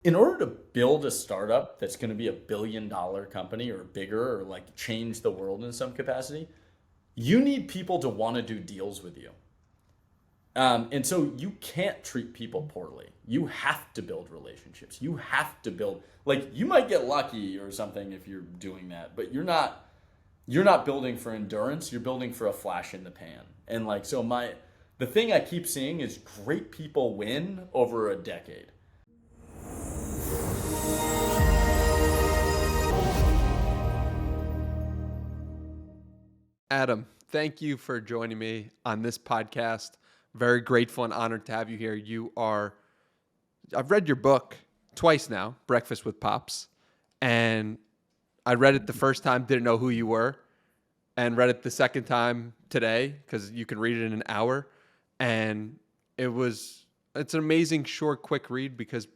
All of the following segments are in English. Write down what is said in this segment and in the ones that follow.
In order to build a startup that's going to be $1 billion company or bigger or like change the world in some capacity, you need people to want to do deals with you. And so you can't treat people poorly. You have to build relationships. You have to build, like, you might get lucky or something if you're doing that, but you're not building for endurance. You're building for a flash in the pan. And like, so the thing I keep seeing is great people win over a decade. Adam, thank you for joining me on this podcast. Very grateful and honored to have you here. I've read your book twice now, Breakfast with Pops, and I read it the first time, didn't know who you were, and read it the second time today because you can read it in an hour. And it's an amazing, short, quick read because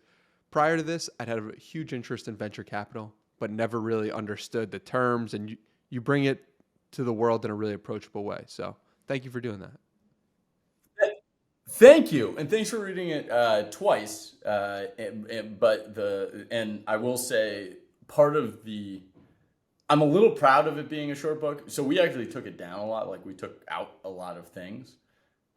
prior to this, I'd had a huge interest in venture capital, but never really understood the terms. And you bring it to the world in a really approachable way. So thank you for doing that. Thank you, and thanks for reading it twice. And I will say part of the I'm a little proud of it being a short book. So we actually took it down a lot, like we took out a lot of things,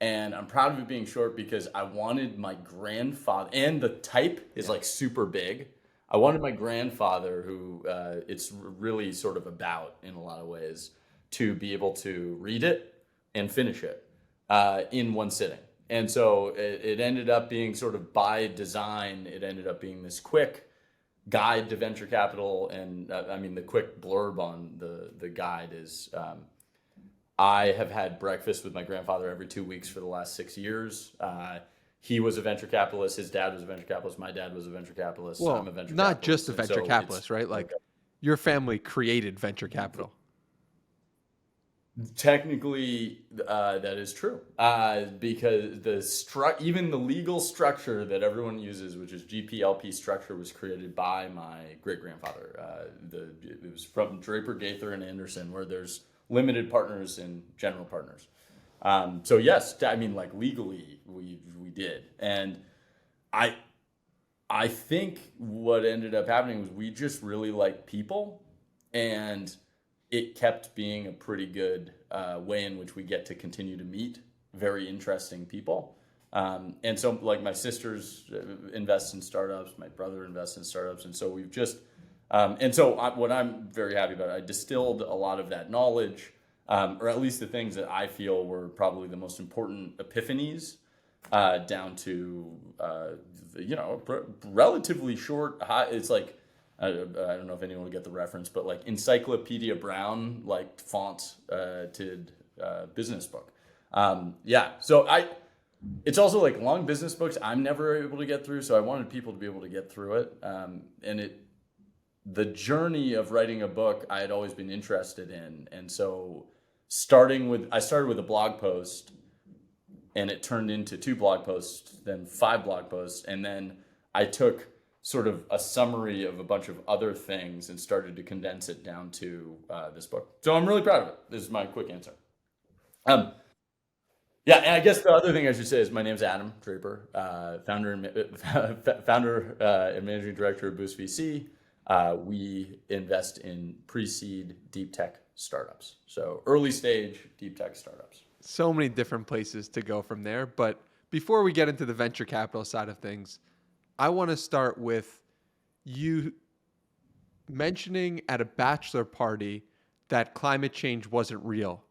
and I'm proud of it being short because I wanted my grandfather, and the type is like super big. I wanted my grandfather, who it's really sort of about in a lot of ways, to be able to read it and finish it in one sitting. And so it ended up being sort of by design, it ended up being this quick guide to venture capital. And I mean, the quick blurb on the guide is I have had breakfast with my grandfather every 2 weeks for the last 6 years. He was a venture capitalist. His dad was a venture capitalist. My dad was a venture capitalist. I'm Well, a venture not just capitalist. a And venture so capitalist, right? Like your family created venture capital. technically, that is true because even the legal structure that everyone uses, which is GPLP structure, was created by my great grandfather. It was from Draper, Gaither, and Anderson, where there's limited partners and general partners. So yes, I mean, like legally, we did, and I I think what ended up happening was we just really liked people, and it kept being a pretty good way in which we get to continue to meet very interesting people. And so, like, my sisters invest in startups, my brother invests in startups, and so we've just what I'm very happy about, I distilled a lot of that knowledge, or at least the things that I feel were probably the most important epiphanies, down to relatively short. It's like I don't know if anyone will get the reference, but like Encyclopedia Brown, like font to business book. So it's also like long business books I'm never able to get through, so I wanted people to be able to get through it. And the journey of writing a book I had always been interested in, and so I started with a blog post, and it turned into 2 blog posts, then 5 blog posts, and then I took sort of a summary of a bunch of other things and started to condense it down to this book. So I'm really proud of it. This is my quick answer. Um, yeah, and I guess the other thing I should say is my name's Adam Draper, founder and managing director of Boost VC. We invest in pre-seed deep tech startups, so early stage deep tech startups. So many different places to go from there. But before we get into the venture capital side of things, I want to start with you mentioning at a bachelor party that climate change wasn't real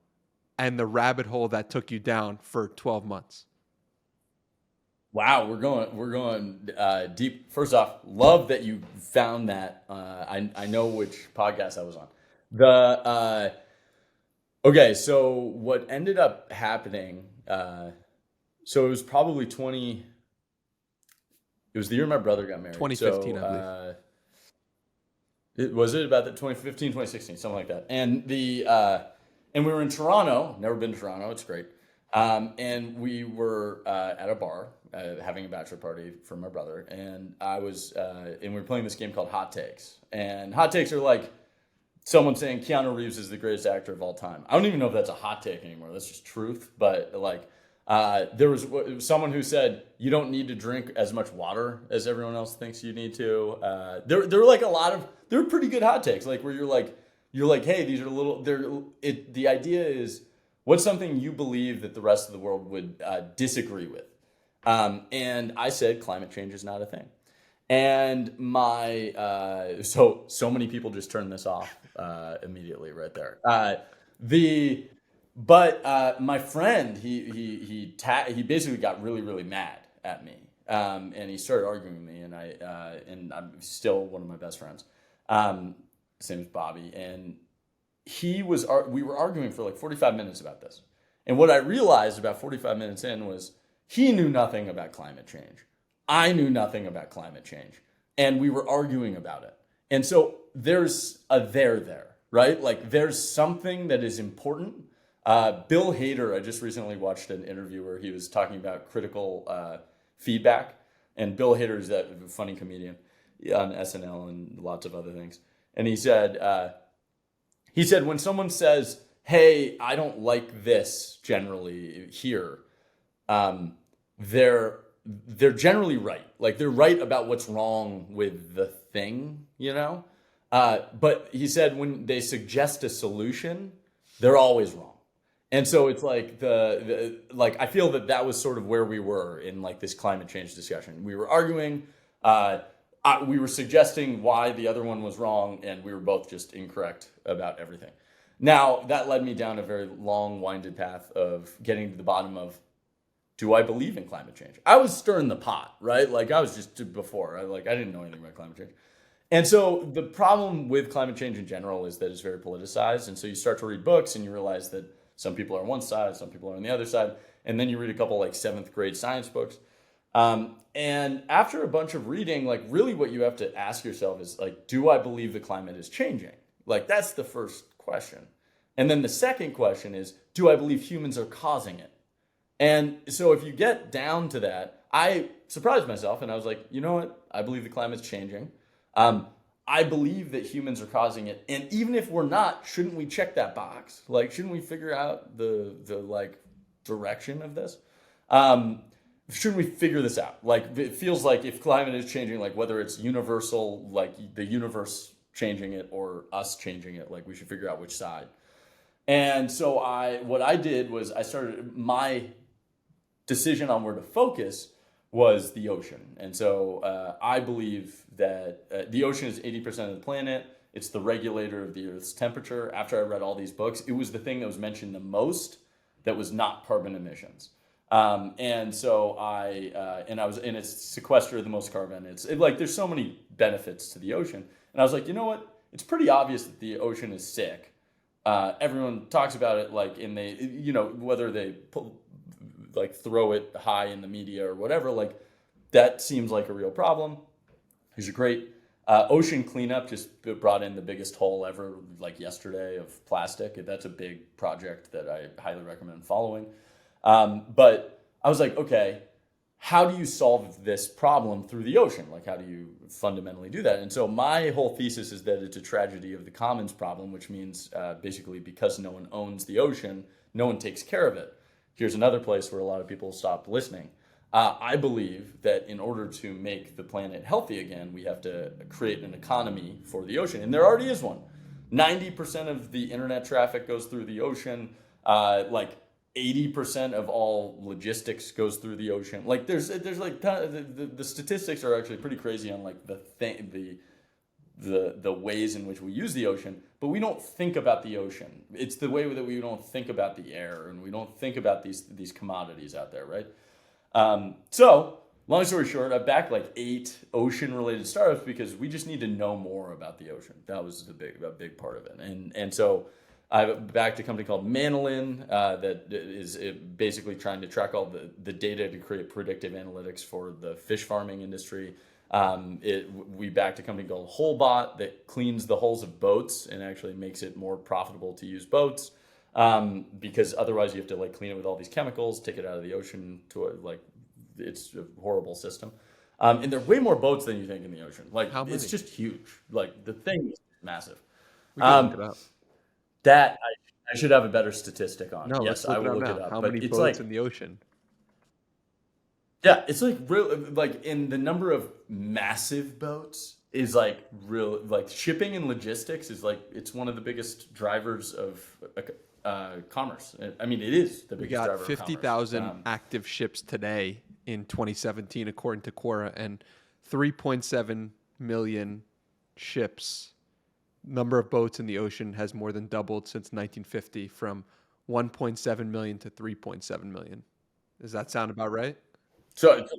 and the rabbit hole that took you down for 12 months. Wow, we're going deep. First off, love that you found that. I know which podcast I was on. The Okay, so what ended up happening? So it was probably 20. It was the year my brother got married. 2015, So I believe. it was it about the 2015, 2016, something like that. And we were in Toronto. Never been to Toronto. It's great. And we were at a bar having a bachelor party for my brother, and we were playing this game called Hot Takes. And hot takes are like someone saying Keanu Reeves is the greatest actor of all time. I don't even know if that's a hot take anymore. That's just truth. But like, There was someone who said you don't need to drink as much water as everyone else thinks you need to. There were like there were pretty good hot takes, like where you're like, hey, these are the idea is what's something you believe that the rest of the world would disagree with. And I said climate change is not a thing. And so many people just turned this off immediately right there. My friend, he basically got really, really mad at me, and he started arguing with me, and I'm still one of my best friends. Same as Bobby, and we were arguing for like 45 minutes about this. And what I realized about 45 minutes in was he knew nothing about climate change. I knew nothing about climate change, and we were arguing about it. And so there's a there, right? Like there's something that is important. Bill Hader, I just recently watched an interview where he was talking about critical feedback. And Bill Hader is that funny comedian on SNL and lots of other things. And he said when someone says, hey, I don't like this generally here, they're generally right. Like they're right about what's wrong with the thing, you know? But he said when they suggest a solution, they're always wrong. And so it's like I feel that was sort of where we were in like this climate change discussion. We were arguing, we were suggesting why the other one was wrong, and we were both just incorrect about everything. Now, that led me down a very long, winded path of getting to the bottom of, do I believe in climate change? I was stirring the pot, right? Like I was just before, I didn't know anything about climate change. And so the problem with climate change in general is that it's very politicized. And so you start to read books and you realize that some people are on one side, some people are on the other side. And then you read a couple like 7th grade science books. And after a bunch of reading, like really what you have to ask yourself is like, do I believe the climate is changing? Like that's the first question. And then the second question is, do I believe humans are causing it? And so if you get down to that, I surprised myself and I was like, you know what? I believe the climate's changing. I believe that humans are causing it. And even if we're not, shouldn't we check that box? Like, shouldn't we figure out the like direction of this? Shouldn't we figure this out? Like, it feels like if climate is changing, like whether it's universal, like the universe changing it or us changing it, like we should figure out which side. And so what I did was I started my decision on where to focus was the ocean. And so I believe that the ocean is 80% of the planet. It's the regulator of the Earth's temperature. After I read all these books, it was the thing that was mentioned the most that was not carbon emissions. And so it's sequestered the most carbon. There's so many benefits to the ocean. And I was like, you know what? It's pretty obvious that the ocean is sick. Everyone talks about it like whether they throw it high in the media or whatever, like that seems like a real problem. There's a great ocean cleanup just brought in the biggest haul ever, like yesterday, of plastic. That's a big project that I highly recommend following. But I was like, okay, how do you solve this problem through the ocean? Like, how do you fundamentally do that? And so my whole thesis is that it's a tragedy of the commons problem, which means basically because no one owns the ocean, no one takes care of it. Here's another place where a lot of people stop listening. I believe that in order to make the planet healthy again, we have to create an economy for the ocean. And there already is one. 90% of the internet traffic goes through the ocean. 80% of all logistics goes through the ocean. Like there's like the statistics are actually pretty crazy on like the ways in which we use the ocean, but we don't think about the ocean. It's the way that we don't think about the air, and we don't think about these commodities out there, right? So long story short, I backed like 8 ocean-related startups because we just need to know more about the ocean. That was a big part of it, and so I backed a company called Manolin that is basically trying to track all the data to create predictive analytics for the fish farming industry. We backed a company called Holebot that cleans the hulls of boats and actually makes it more profitable to use boats. Because otherwise you have to like clean it with all these chemicals, take it out of the ocean it's a horrible system. And there are way more boats than you think in the ocean. Like it's just huge. Like the thing is massive. We can look it up. That I should have a better statistic on. No, yes, let's look I will it up look now. it up. How but many it's boats like in the ocean? Yeah, it's like real, like in the number of massive boats is like real, like shipping and logistics is like it's one of the biggest drivers of commerce. I mean, it is the We biggest got driver of commerce. 50,000 active ships today in 2017, according to Quora, and 3.7 million ships. Number of boats in the ocean has more than doubled since 1950, from 1.7 million to 3.7 million. Does that sound about right? So it's a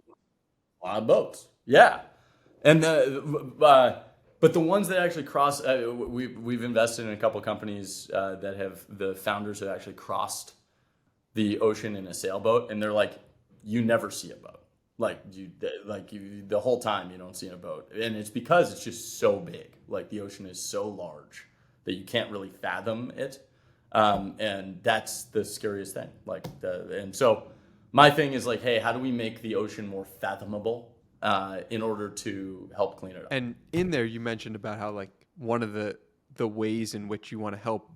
lot of boats. Yeah, and but the ones that actually cross, we've invested in a couple companies that have the founders have actually crossed the ocean in a sailboat, and they're like, you never see a boat. The whole time you don't see a boat, and it's because it's just so big. Like the ocean is so large that you can't really fathom it, and that's the scariest thing. And so my thing is like, hey, how do we make the ocean more fathomable in order to help clean it up? And in there, you mentioned about how like one of the ways in which you want to help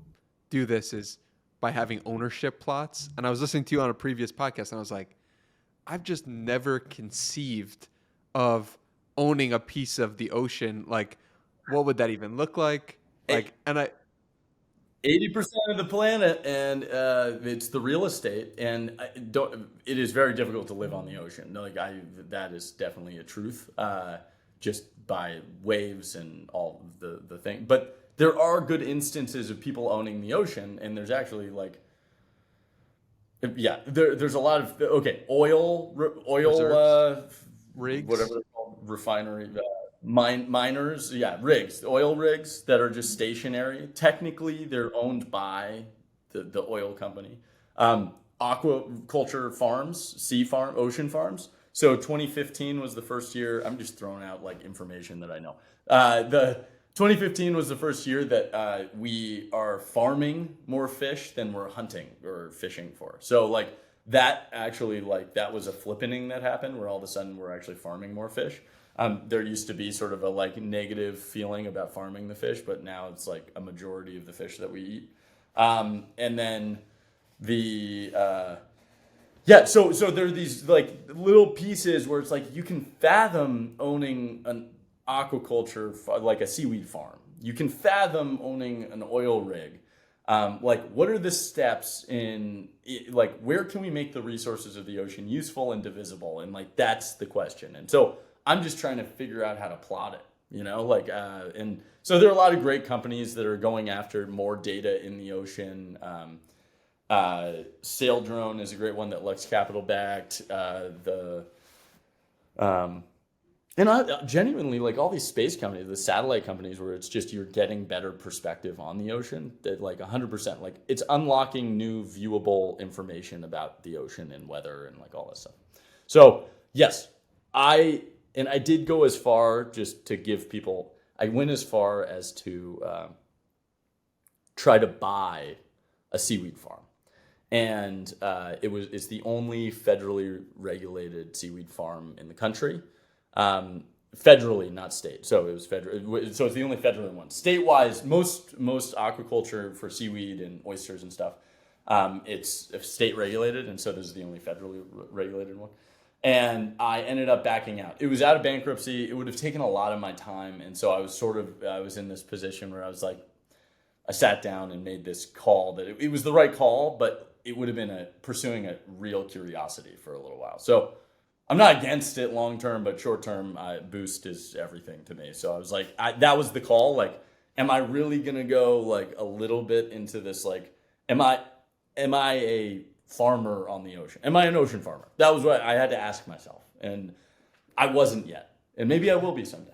do this is by having ownership plots. And I was listening to you on a previous podcast, and I was like, I've just never conceived of owning a piece of the ocean. Like, what would that even look like? Like, and I 80% of the planet, and it's the real estate, and I don't. It is very difficult to live on the ocean. No, that is definitely a truth, just by waves and all the thing. But there are good instances of people owning the ocean, and there's actually like, yeah, there's a lot of oil, reserves, rigs. whatever they're called, refinery, miners, yeah, rigs, oil rigs that are just stationary. Technically, they're owned by the oil company. Aquaculture farms, ocean farms. So 2015 was the first year. I'm just throwing out like information that I know. The 2015 was the first year that we are farming more fish than we're hunting or fishing for. So like that actually like that was a flippening that happened where all of a sudden we're actually farming more fish. There used to be sort of a like negative feeling about farming the fish, but now it's like a majority of the fish that we eat. And then the so there are these like little pieces where it's like you can fathom owning an like a seaweed farm. You can fathom owning an oil rig. Like what are the steps in like where can we make the resources of the ocean useful and divisible? And like that's the question. And so I'm just trying to figure out how to plot it, and so there are a lot of great companies that are going after more data in the ocean. Sail Drone is a great one that Lux Capital backed. And I genuinely like all these space companies, the satellite companies, where it's just you're getting better perspective on the ocean. That like 100%, like it's unlocking new viewable information about the ocean and weather and like all this stuff. So yes, I did go as far just to give people. I went as far as to try to buy a seaweed farm, and it's the only federally regulated seaweed farm in the country. Federally, not state. So it was federal. So it's the only federal one. State-wise, most aquaculture for seaweed and oysters and stuff, it's state regulated, and so this is the only federally regulated one. And I ended up backing out. It was out of bankruptcy. It would have taken a lot of my time, and so I was in this position where I was like, I sat down and made this call that it was the right call, but it would have been pursuing a real curiosity for a little while. So I'm not against it long term, but short term, boost is everything to me. So I was like, that was the call. Like, am I really gonna go like a little bit into this? Like, am I a farmer on the ocean? Am I an ocean farmer? That was what I had to ask myself, and I wasn't yet, and maybe I will be someday.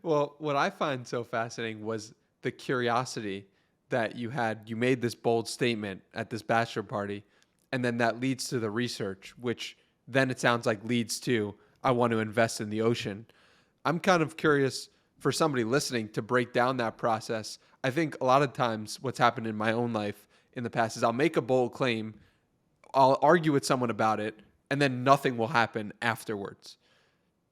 Well, what I find so fascinating was the curiosity that you had. You made this bold statement at this bachelor party, and then that leads to the research, which then it sounds like leads to, I want to invest in the ocean. I'm kind of curious for somebody listening to break down that process. I think a lot of times what's happened in my own life in the past is I'll make a bold claim, I'll argue with someone about it, and then nothing will happen afterwards.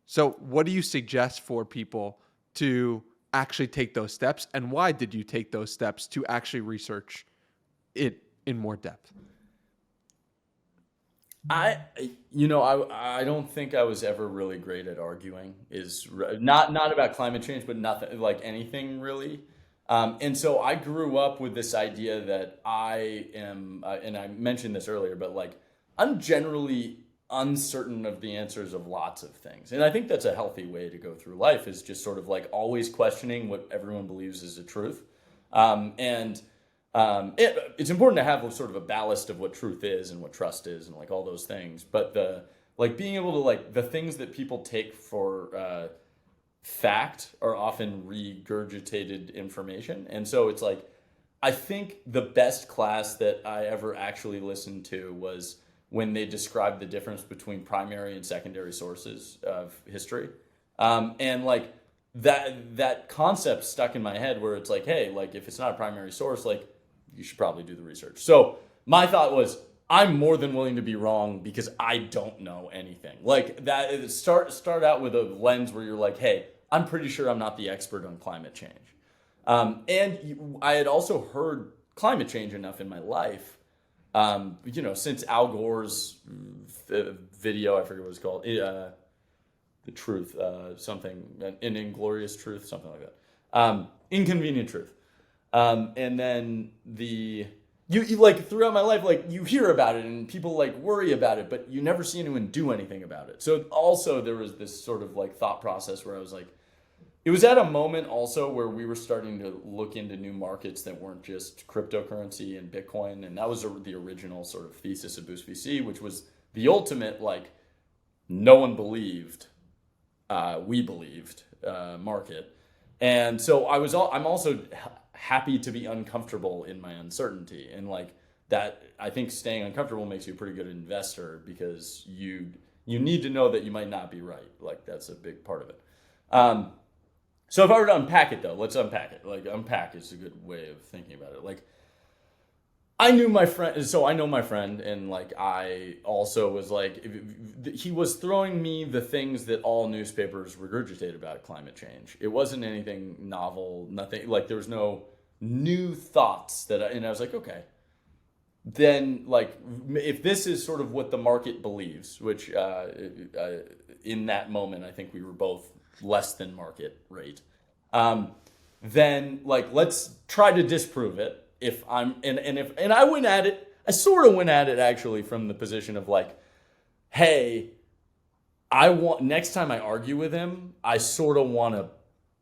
So what do you suggest for people to actually take those steps, and why did you take those steps to actually research it in more depth? I don't think I was ever really great at arguing. Not about climate change, but nothing like anything really. And so I grew up with this idea that I am, and I mentioned this earlier, but like I'm generally uncertain of the answers of lots of things, and I think that's a healthy way to go through life. Is just sort of like always questioning what everyone believes is the truth, and it's important to have sort of a ballast of what truth is and what trust is and like all those things. But the like being able to like the things that people take for fact are often regurgitated information. And so it's like I think the best class that I ever actually listened to was when they described the difference between primary and secondary sources of history. And like that concept stuck in my head where it's like, hey, like if it's not a primary source, like you should probably do the research. So my thought was, I'm more than willing to be wrong because I don't know anything. Like that, start out with a lens where you're like, hey, I'm pretty sure I'm not the expert on climate change. I had also heard climate change enough in my life, since Al Gore's video, I forget what it's called, the truth, something, an inglorious truth, something like that. Inconvenient truth. And then you like throughout my life, like you hear about it and people like worry about it, but you never see anyone do anything about it. So also there was this sort of like thought process where I was like, it was at a moment also where we were starting to look into new markets that weren't just cryptocurrency and Bitcoin. And that was the original sort of thesis of Boost VC, which was the ultimate, like no one believed, we believed market. And so I'm also happy to be uncomfortable in my uncertainty. And like that, I think staying uncomfortable makes you a pretty good investor because you need to know that you might not be right. Like that's a big part of it. So if I were to unpack it though, let's unpack it. Like unpack is a good way of thinking about it. Like I know my friend, and like I also was like, he was throwing me the things that all newspapers regurgitate about climate change. It wasn't anything novel, nothing like there was no new thoughts and I was like, okay, then like if this is sort of what the market believes, which in that moment I think we were both less than market rate, then like let's try to disprove it. If I'm and I went at it, I sort of went at it actually from the position of like, hey, I want next time I argue with him, I sort of want to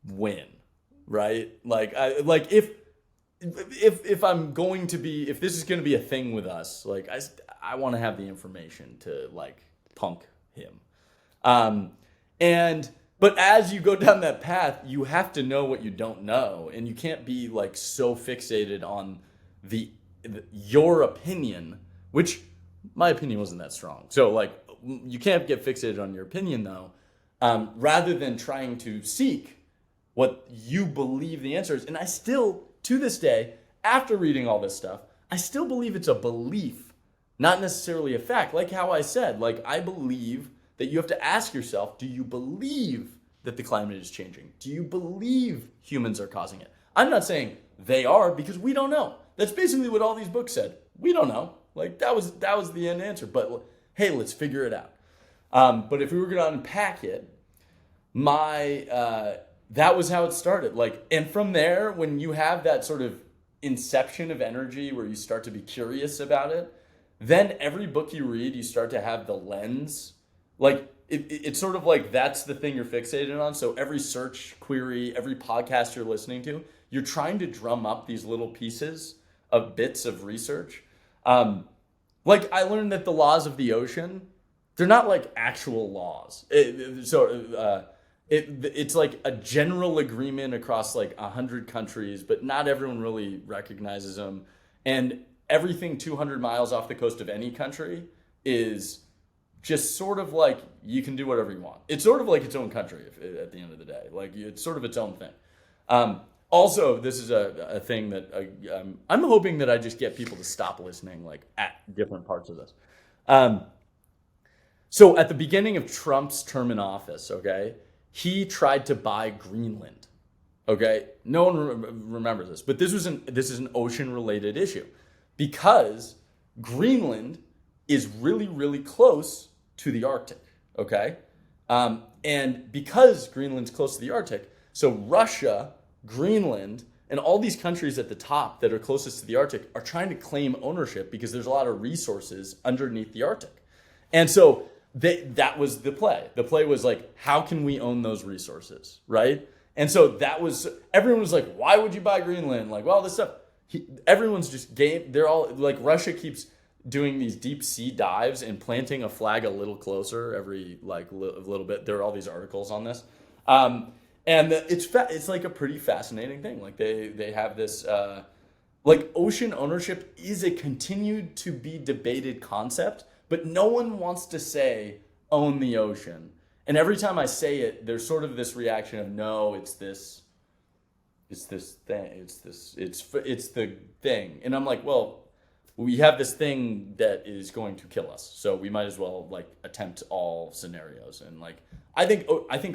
win, right? Like if I'm going to be if this is going to be a thing with us, like I want to have the information to like punk him, But as you go down that path, you have to know what you don't know, and you can't be like so fixated on your opinion, which my opinion wasn't that strong. So like you can't get fixated on your opinion though, rather than trying to seek what you believe the answer is. And I still, to this day, after reading all this stuff, I still believe it's a belief, not necessarily a fact. Like how I said, like I believe that you have to ask yourself, do you believe that the climate is changing? Do you believe humans are causing it? I'm not saying they are because we don't know. That's basically what all these books said. We don't know. Like that was the end answer. But hey, let's figure it out. But if we were going to unpack it, that was how it started. Like, and from there, when you have that sort of inception of energy where you start to be curious about it, then every book you read, you start to have the lens. Like it's sort of like that's the thing you're fixated on. So every search query, every podcast you're listening to, you're trying to drum up these little pieces of bits of research. Like I learned that the laws of the ocean, they're not like actual laws. It's like a general agreement across like 100 countries, but not everyone really recognizes them. And everything 200 miles off the coast of any country is just sort of like you can do whatever you want. It's sort of like its own country at the end of the day. Like it's sort of its own thing. Also, this is a thing that I'm hoping that I just get people to stop listening like at different parts of this. So at the beginning of Trump's term in office, okay, he tried to buy Greenland. Okay, no one remembers this, but this is an ocean-related issue because Greenland is really, really close to the Arctic, okay? And because Greenland's close to the Arctic, so Russia, Greenland, and all these countries at the top that are closest to the Arctic are trying to claim ownership because there's a lot of resources underneath the Arctic. And so that was the play. The play was like, how can we own those resources, right? And so everyone was like, why would you buy Greenland? Like, well, this stuff. Everyone's just game. They're all like, Russia keeps doing these deep sea dives and planting a flag a little closer every little bit. There are all these articles on this, and it's like a pretty fascinating thing. Like they have this like ocean ownership is a continued to be debated concept, but no one wants to say own the ocean. And every time I say it, there's sort of this reaction of no, it's this thing, it's the thing. And I'm like, well, we have this thing that is going to kill us, so we might as well like attempt all scenarios. And like I think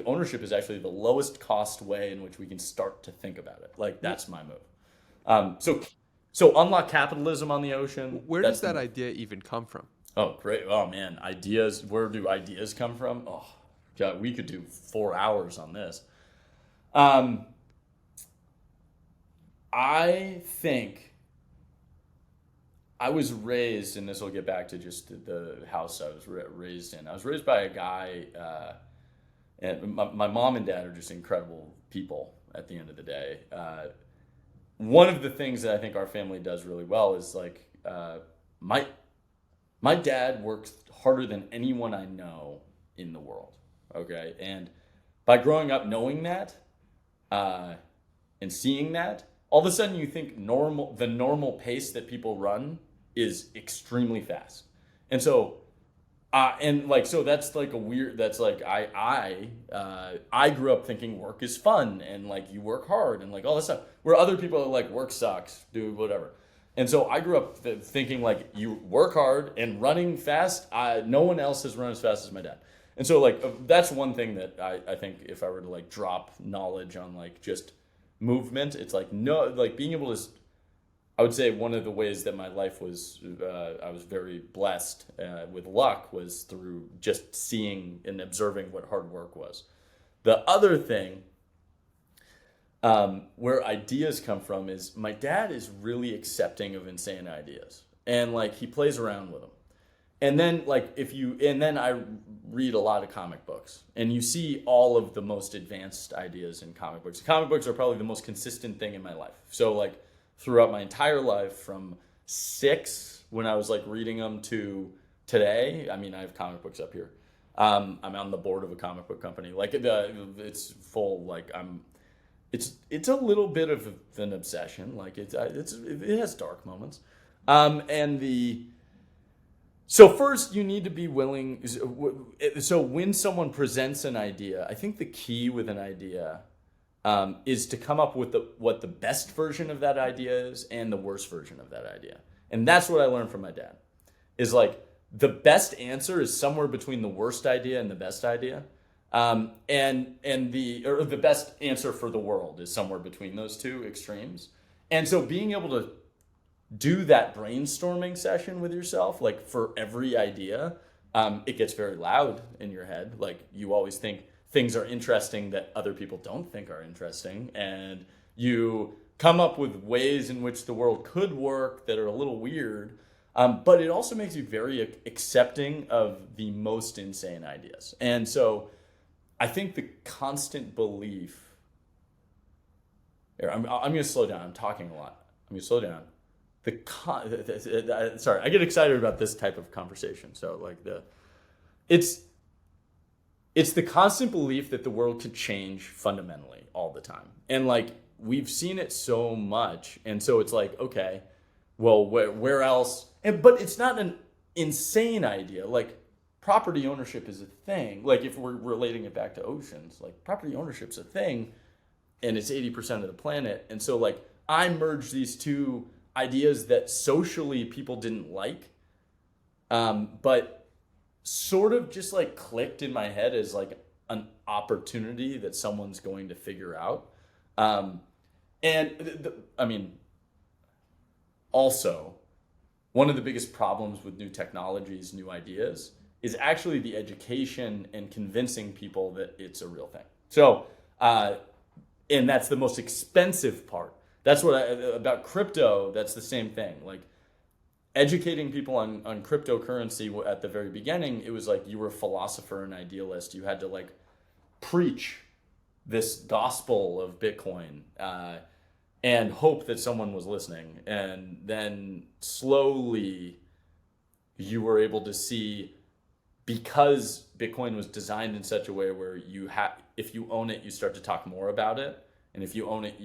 ownership is actually the lowest cost way in which we can start to think about it. Like that's my move. So unlock capitalism on the ocean. Where does that idea even come from? Oh, great. Oh man, ideas. Where do ideas come from? Oh God, we could do 4 hours on this. I think I was raised, and this will get back to just the house I was raised in. I was raised by a guy, and my mom and dad are just incredible people at the end of the day. One of the things that I think our family does really well is like my dad works harder than anyone I know in the world. Okay, and by growing up knowing that and seeing that, all of a sudden you think the normal pace that people run is extremely fast. And so so that's like I grew up thinking work is fun and like you work hard and like all this stuff, where other people are like work sucks, do whatever. And so I grew up thinking like you work hard and running fast. No one else has run as fast as my dad. And so like that's one thing that I think if I were to like drop knowledge on like just movement, it's like no, like being able to, I would say one of the ways that my life was, I was very blessed with luck was through just seeing and observing what hard work was. The other thing where ideas come from is my dad is really accepting of insane ideas, and like he plays around with them. And then I read a lot of comic books, and you see all of the most advanced ideas in comic books. Comic books are probably the most consistent thing in my life. So like throughout my entire life, from 6 when I was like reading them to today, I mean, I have comic books up here. I'm on the board of a comic book company. Like it's full. Like it's a little bit of an obsession. Like it has dark moments, So first, you need to be willing. So when someone presents an idea, I think the key with an idea is to come up with what the best version of that idea is and the worst version of that idea. And that's what I learned from my dad. Is like the best answer is somewhere between the worst idea and the best idea, and the best answer for the world is somewhere between those two extremes. And so being able to do that brainstorming session with yourself, like for every idea, it gets very loud in your head. Like you always think things are interesting that other people don't think are interesting, and you come up with ways in which the world could work that are a little weird, but it also makes you very accepting of the most insane ideas. And so I think the constant belief here, I'm going to slow down. I'm talking a lot. I'm going to slow down. Sorry, I get excited about this type of conversation. So like it's the constant belief that the world could change fundamentally all the time. And like we've seen it so much. And so it's like, okay, well, where else? But it's not an insane idea. Like property ownership is a thing. Like if we're relating it back to oceans, like property ownership's a thing, and it's 80% of the planet. And so like I merge these two ideas that socially people didn't like, but sort of just like clicked in my head as like an opportunity that someone's going to figure out. Also, one of the biggest problems with new technologies, new ideas, is actually the education and convincing people that it's a real thing. So, and that's the most expensive part. That's about crypto, that's the same thing. Like, educating people on cryptocurrency at the very beginning, it was like you were a philosopher and idealist. You had to like preach this gospel of Bitcoin and hope that someone was listening. And then slowly you were able to see, because Bitcoin was designed in such a way where if you own it, you start to talk more about it. And if you own it,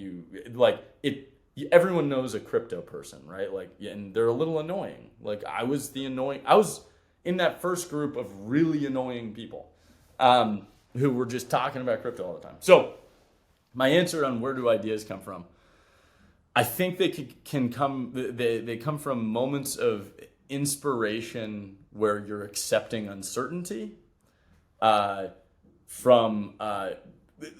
everyone knows a crypto person, right? Like, and they're a little annoying. Like, I was in that first group of really annoying people who were just talking about crypto all the time. So my answer on where do ideas come from, I think they they come from moments of inspiration where you're accepting uncertainty,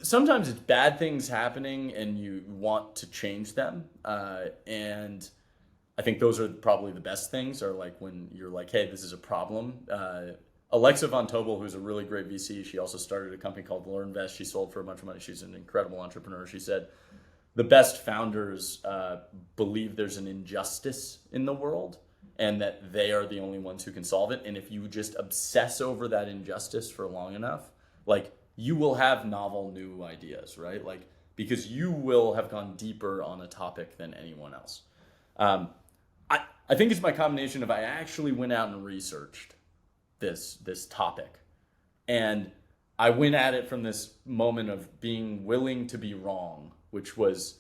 sometimes it's bad things happening and you want to change them. And I think those are probably the best things, are like when you're like, hey, this is a problem. Alexa Von Tobel, who's a really great VC, she also started a company called LearnVest. She sold for a bunch of money. She's an incredible entrepreneur. She said, the best founders believe there's an injustice in the world and that they are the only ones who can solve it. And if you just obsess over that injustice for long enough, like, you will have novel new ideas, right? Like, because you will have gone deeper on a topic than anyone else. I think it's my combination of, I actually went out and researched this topic, and I went at it from this moment of being willing to be wrong, which was,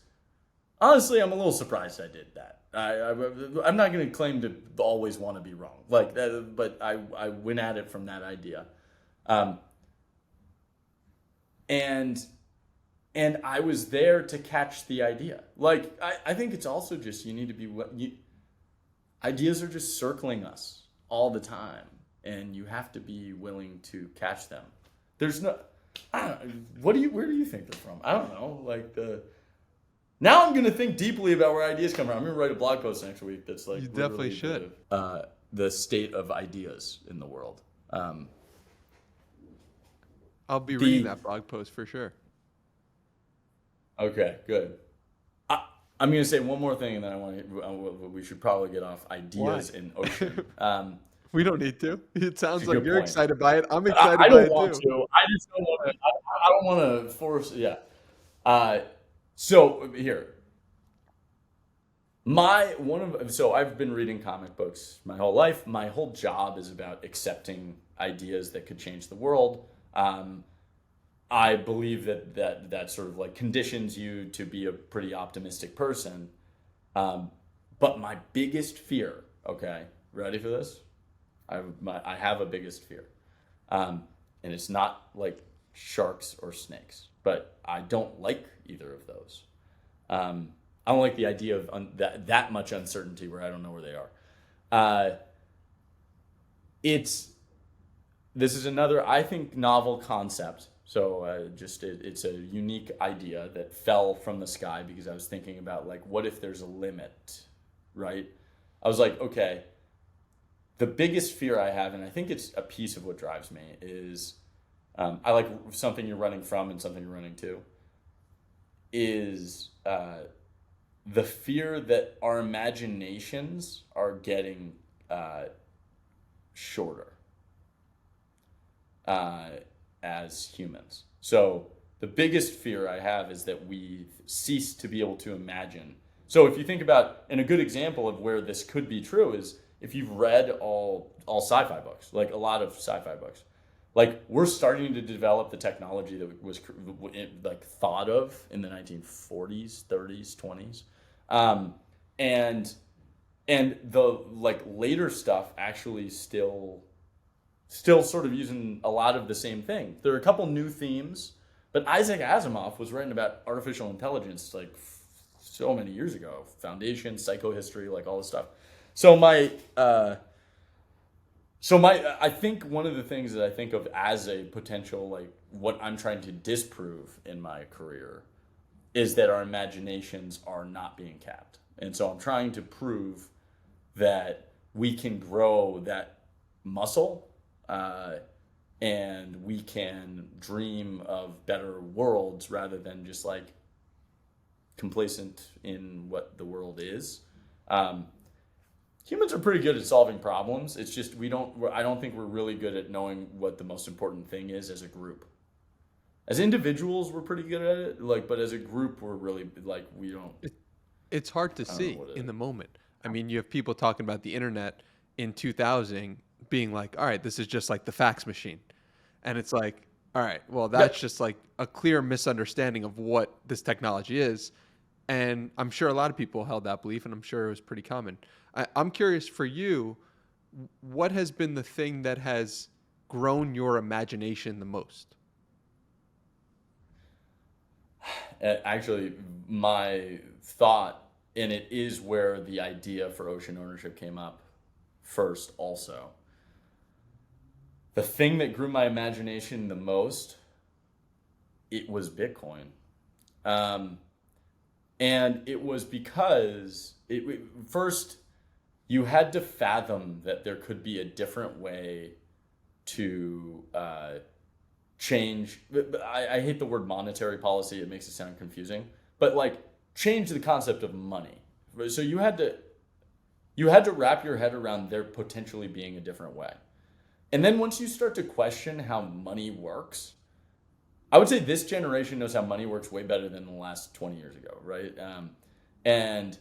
honestly, I'm a little surprised I did that. I'm not going to claim to always want to be wrong, like that, but I went at it from that idea. And I was there to catch the idea. Like, I think it's also just, you need to be, ideas are just circling us all the time, and you have to be willing to catch them. There's no, where do you think they're from? I don't know. Like, now I'm going to think deeply about where ideas come from. I'm going to write a blog post next week that's like, you definitely should. The state of ideas in the world. I'll be reading that blog post for sure. Okay, good. I'm going to say one more thing, and then we should probably get off ideas in ocean. We don't need to. It sounds like you're point. excited by it. I'm excited I by don't it want too. to. I just don't want to. I don't want to force. Yeah. So here, so I've been reading comic books my whole life. My whole job is about accepting ideas that could change the world. I believe that sort of like conditions you to be a pretty optimistic person. But my biggest fear, okay, ready for this? I have a biggest fear. And it's not like sharks or snakes, but I don't like either of those. I don't like the idea of that much uncertainty where I don't know where they are. This is another, I think, novel concept. So it's a unique idea that fell from the sky because I was thinking about, like, what if there's a limit, right? I was like, okay, the biggest fear I have, and I think it's a piece of what drives me, is I like something you're running from and something you're running to, is the fear that our imaginations are getting shorter as humans. So the biggest fear I have is that we cease to be able to imagine. So if you think about, and a good example of where this could be true is if you've read all sci-fi books, like a lot of sci-fi books, like, we're starting to develop the technology that was like thought of in the 1940s, 30s, 20s, and the like later stuff actually still sort of using a lot of the same thing. There are a couple new themes, but Isaac Asimov was writing about artificial intelligence like so many years ago, foundation, psychohistory, like all this stuff. I think one of the things that I think of as a potential, like, what I'm trying to disprove in my career is that our imaginations are not being capped. And so I'm trying to prove that we can grow that muscle, and we can dream of better worlds rather than just like complacent in what the world is. Humans are pretty good at solving problems. It's just I don't think we're really good at knowing what the most important thing is as a group. As individuals, we're pretty good at it, like, but as a group, we're really like we don't. It's hard to see in the moment. I mean, you have people talking about the internet in 2000 being like, all right, this is just like the fax machine. And it's like, all right, well, that's just like a clear misunderstanding of what this technology is. And I'm sure a lot of people held that belief, and I'm sure it was pretty common. I'm curious for you, what has been the thing that has grown your imagination the most? Actually, my thought, and it is where the idea for ocean ownership came up first also. The thing that grew my imagination the most, it was Bitcoin. And it was because first you had to fathom that there could be a different way to change. I hate the word monetary policy. It makes it sound confusing. But like change the concept of money. So you had to wrap your head around there potentially being a different way. And then once you start to question how money works, I would say this generation knows how money works way better than the last 20 years ago, right? And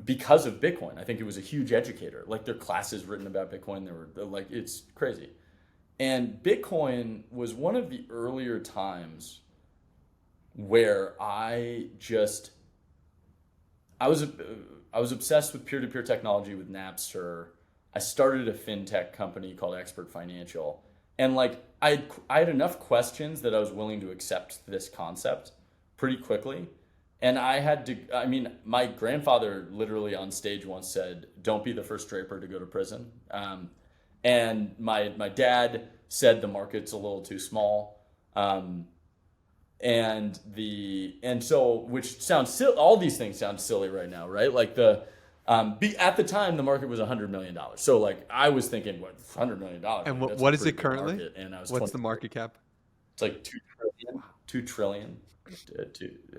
because of Bitcoin, I think it was a huge educator. Like there are classes written about Bitcoin. There were like, it's crazy. And Bitcoin was one of the earlier times where I was obsessed with peer-to-peer technology with Napster. I started a fintech company called Expert Financial. And like I had enough questions that I was willing to accept this concept pretty quickly. And my grandfather literally on stage once said, "Don't be the first Draper to go to prison." And my dad said the market's a little too small. So which sounds silly. All these things sound silly right now, right? Like at the time the market was $100 million. So like I was thinking, what, $100 million? And Like, what is it currently? Market. And I was What's the market cap? It's like 2 trillion.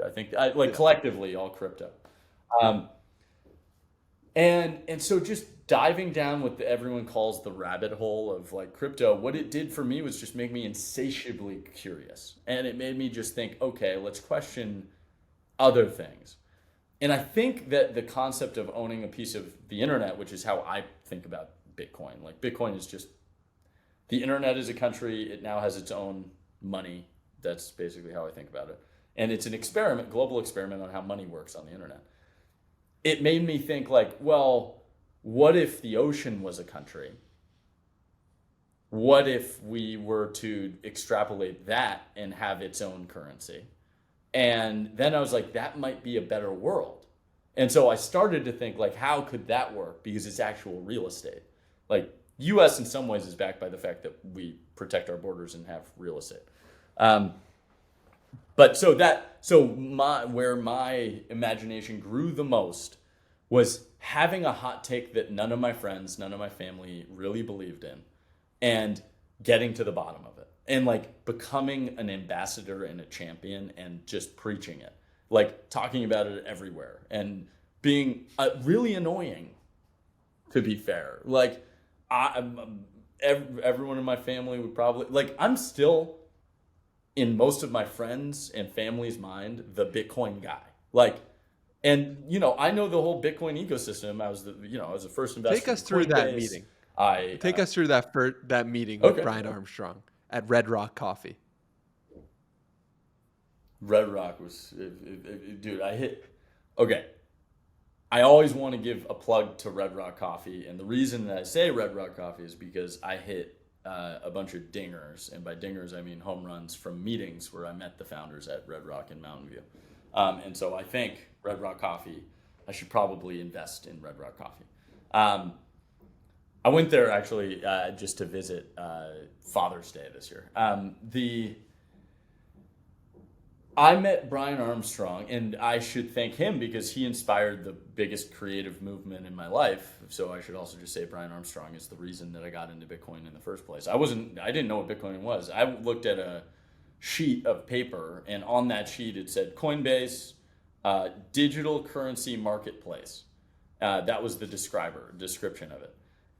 I think collectively all crypto. And so just diving down what everyone calls the rabbit hole of like crypto, what it did for me was just make me insatiably curious. And it made me just think, okay, let's question other things. And I think that the concept of owning a piece of the internet, which is how I think about Bitcoin, like Bitcoin is just, the internet is a country, it now has its own money. That's basically how I think about it. And it's an experiment, global experiment on how money works on the internet. It made me think like, well, what if the ocean was a country? What if we were to extrapolate that and have its own currency? And then I was like, that might be a better world. And so I started to think like, how could that work? Because it's actual real estate. Like US in some ways is backed by the fact that we protect our borders and have real estate. But where my imagination grew the most was having a hot take that none of my friends, none of my family really believed in, and getting to the bottom of it, and like becoming an ambassador and a champion and just preaching it, like talking about it everywhere and being really annoying, to be fair. Like everyone in my family would probably, like, I'm still in most of my friends and family's mind the Bitcoin guy. Like, and I know the whole Bitcoin ecosystem. I was the first investor. Take us through that meeting. Take us through that meeting with Brian Armstrong at Red Rock Coffee. Red Rock was, dude. Okay. I always want to give a plug to Red Rock Coffee, and the reason that I say Red Rock Coffee is because I hit a bunch of dingers, and by dingers I mean home runs from meetings where I met the founders at Red Rock in Mountain View. And so I think Red Rock Coffee, I should probably invest in Red Rock Coffee. I went there actually just to visit Father's Day this year. I met Brian Armstrong, and I should thank him because he inspired the biggest creative movement in my life. So I should also just say Brian Armstrong is the reason that I got into Bitcoin in the first place. I didn't know what Bitcoin was. I looked at a sheet of paper, and on that sheet it said Coinbase, digital currency marketplace. That was the description of it.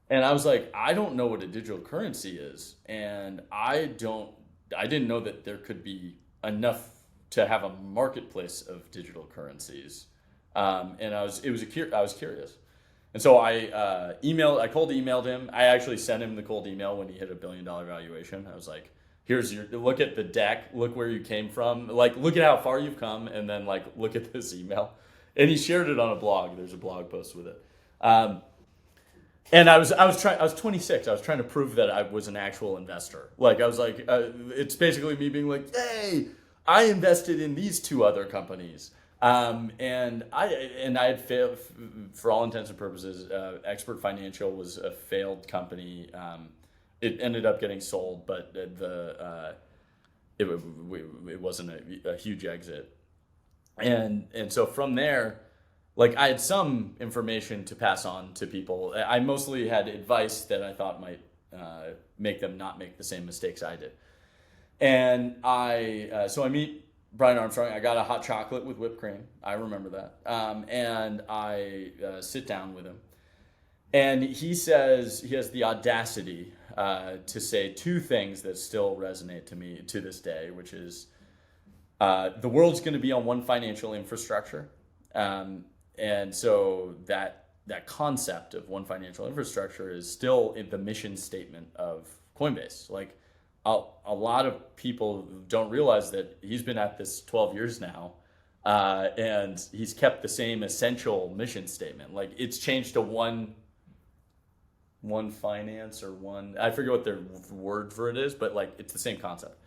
And I was like, I don't know what a digital currency is, and I didn't know that there could be enough to have a marketplace of digital currencies. And I was curious. And so I cold emailed him. I actually sent him the cold email when he hit $1 billion valuation. I was like, look at the deck, look where you came from, like, look at how far you've come, and then like, look at this email. And he shared it on a blog. There's a blog post with it. And I was 26. I was trying to prove that I was an actual investor. Like, I was like, it's basically me being like, hey, I invested in these two other companies. And I had failed for all intents and purposes. Expert Financial was a failed company. It ended up getting sold, but it wasn't a huge exit. And so from there, like, I had some information to pass on to people. I mostly had advice that I thought might make them not make the same mistakes I did. And so I meet Brian Armstrong. I got a hot chocolate with whipped cream. I remember that. And I sit down with him. And he says, he has the audacity to say two things that still resonate to me to this day, which is the world's going to be on one financial infrastructure. And so that concept of one financial infrastructure is still in the mission statement of Coinbase. Like, a lot of people don't realize that he's been at this 12 years now, and he's kept the same essential mission statement. Like, it's changed to one finance or one, I forget what their word for it is, but like, it's the same concept.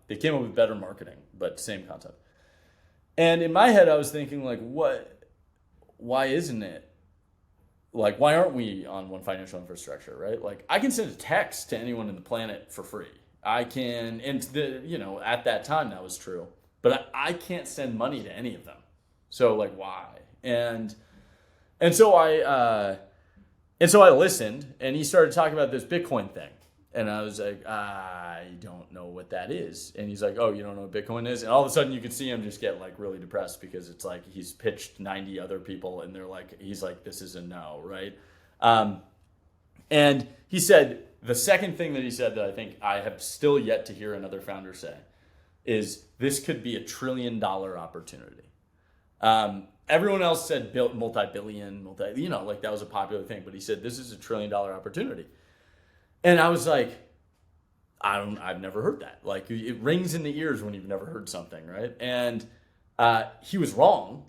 They came up with better marketing, but same concept. And in my head, I was thinking, like, why isn't it? Like, why aren't we on one financial infrastructure, right? Like, I can send a text to anyone in the planet for free. I can, and at that time that was true, but I can't send money to any of them. So, like, why? And so I listened, and he started talking about this Bitcoin thing. And I was like, I don't know what that is. And he's like, oh, you don't know what Bitcoin is? And all of a sudden you can see him just get like really depressed because it's like he's pitched 90 other people and he's like, this is a no, right? And he said, the second thing that he said that I think I have still yet to hear another founder say is this could be $1 trillion opportunity. Everyone else said multi-billion, like that was a popular thing. But he said, this is $1 trillion opportunity. And I was like, I've never heard that. Like, it rings in the ears when you've never heard something, right? And he was wrong.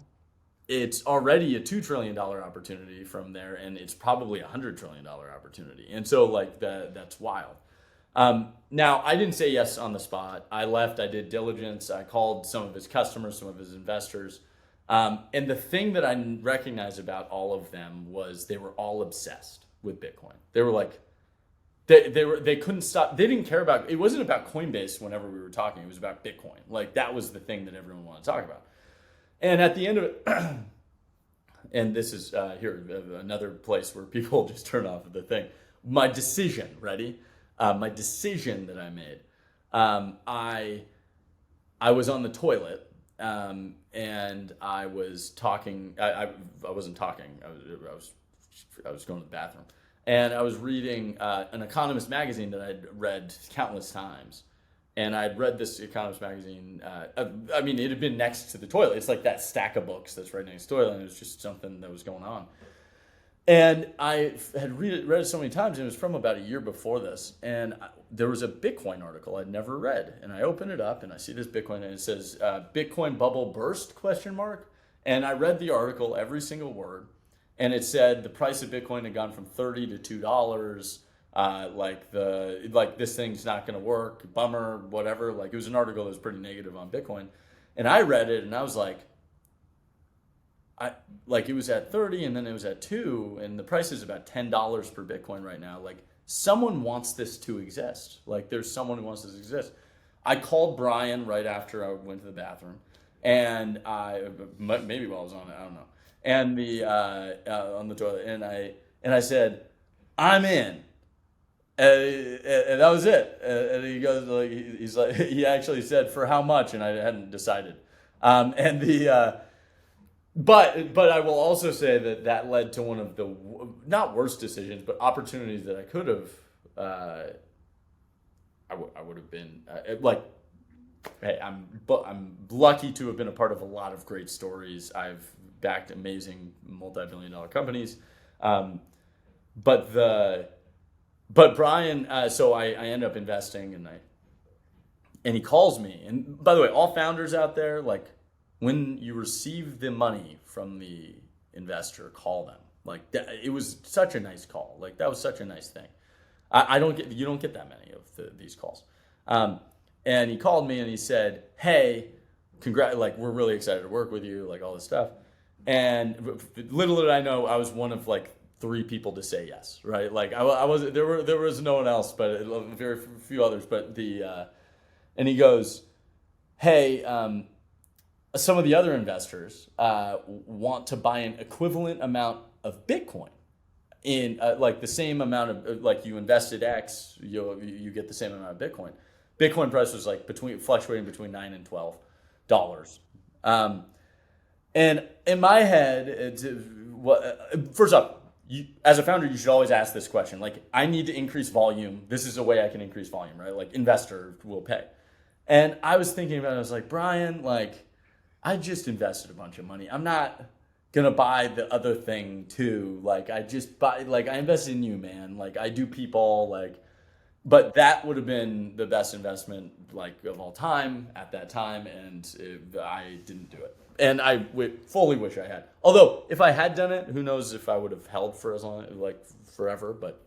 It's already a $2 trillion opportunity from there, and it's probably a $100 trillion opportunity. And so, like, that's wild. Now, I didn't say yes on the spot. I left. I did diligence. I called some of his customers, some of his investors. And the thing that I recognized about all of them was they were all obsessed with Bitcoin. They were like, they couldn't stop. They didn't care about, it wasn't about Coinbase whenever we were talking. It was about Bitcoin. Like, that was the thing that everyone wanted to talk about. And at the end of it, and this is here, another place where people just turn off of the thing. My decision, ready? My decision that I made. I was on the toilet, and I was talking. I wasn't talking. I was going to the bathroom. And I was reading an Economist magazine that I'd read countless times. And I'd read this Economist magazine. It had been next to the toilet. It's like that stack of books that's right next to the toilet. And it was just something that was going on. And I had read it so many times. And it was from about a year before this. And there was a Bitcoin article I'd never read. And I open it up and I see this Bitcoin. And it says, Bitcoin bubble burst, ? And I read the article, every single word. And it said the price of Bitcoin had gone from $30 to $2. This thing's not going to work. Bummer, whatever. Like, it was an article that was pretty negative on Bitcoin, and I read it and I was like, it was at 30 and then it was at 2, and the price is about $10 per Bitcoin right now. Like, someone wants this to exist. Like, there's someone who wants this to exist. I called Brian right after I went to the bathroom, and maybe while I was on it, I don't know. And the on the toilet, and I said, "I'm in," and that was it. And he goes like he's like he actually said for how much, and I hadn't decided. And the but I will also say that that led to one of the not worst decisions, but opportunities that I could have. I would have been like, hey, I'm lucky to have been a part of a lot of great stories. I've backed amazing multi-billion-dollar companies, um, but Brian. So I end up investing, and he calls me. And by the way, all founders out there, like when you receive the money from the investor, call them. Like that, it was such a nice call. Like that was such a nice thing. I don't get you don't get that many of these calls. Um, and he called me and he said, "Hey, like we're really excited to work with you, like all this stuff." And little did I know, I was one of like three people to say yes, right? Like I was there was no one else, but very few others. But and he goes, "Hey, some of the other investors want to buy an equivalent amount of Bitcoin." In like the same amount of like you invested X, you get the same amount of Bitcoin. Bitcoin price was like fluctuating between $9 and $12. And in my head, first off, as a founder, you should always ask this question. Like, I need to increase volume. This is a way I can increase volume, right? Like, investor will pay. And I was thinking about it. I was like, Brian, like, I just invested a bunch of money. I'm not gonna buy the other thing too. Like I just buy, like I invested in you, man. Like I do people, like, but that would have been the best investment like of all time at that time, and I didn't do it. And fully wish I had. Although if I had done it, who knows if I would have held for as long, like forever. But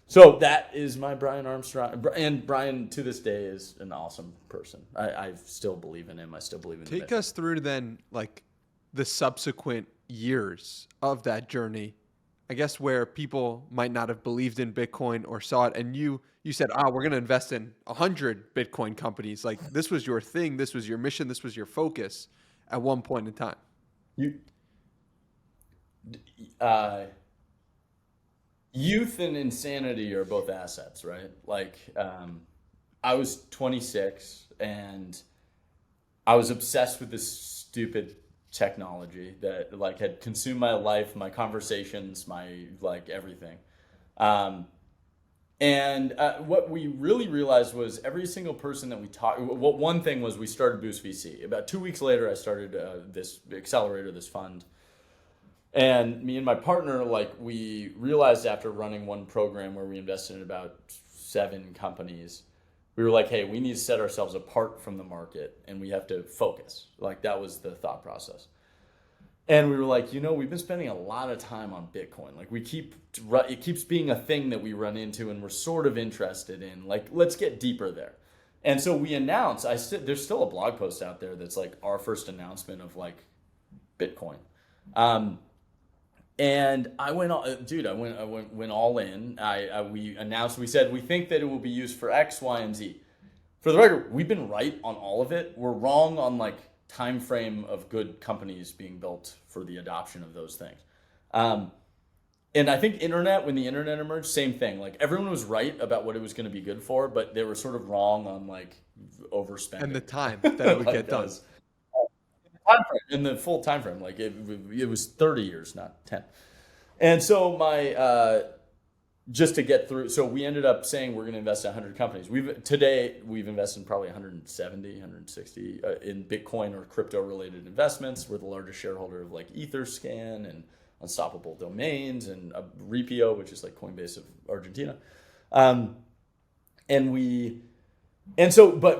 so that is my Brian Armstrong, and Brian to this day is an awesome person. I still believe in him. I still believe in him. Take us through then, like the subsequent years of that journey, I guess, where people might not have believed in Bitcoin or saw it, and you said, we're going to invest in 100 Bitcoin companies. Like this was your thing, this was your mission, this was your focus at one point in time. Youth and insanity are both assets, right? Like I was 26 and I was obsessed with this stupid technology that like had consumed my life, my conversations, my like everything. Um, and what we really realized was every single person that we talked. Well, one thing was we started Boost VC. About 2 weeks later, I started this accelerator, this fund. And me and my partner, like we realized after running one program where we invested in about 7 companies, we were like, hey, we need to set ourselves apart from the market and we have to focus. Like that was the thought process. And we were like, we've been spending a lot of time on Bitcoin. Like it keeps being a thing that we run into and we're sort of interested in. Like, let's get deeper there. And so we announced, there's still a blog post out there that's like our first announcement of like Bitcoin. And I went all, dude. I went all in. We announced. We said we think that it will be used for X, Y, and Z. For the record, we've been right on all of it. We're wrong on like time frame of good companies being built for the adoption of those things. And I think when the internet emerged, same thing. Like everyone was right about what it was going to be good for, but they were sort of wrong on like overspending And the time that it would get done. In the full time frame, like it was 30 years, not 10. And so just to get through, so we ended up saying we're going to invest in 100 companies. Today we've invested in probably 170, 160 in Bitcoin or crypto related investments. We're the largest shareholder of like Etherscan and Unstoppable Domains and Repio, which is like Coinbase of Argentina. But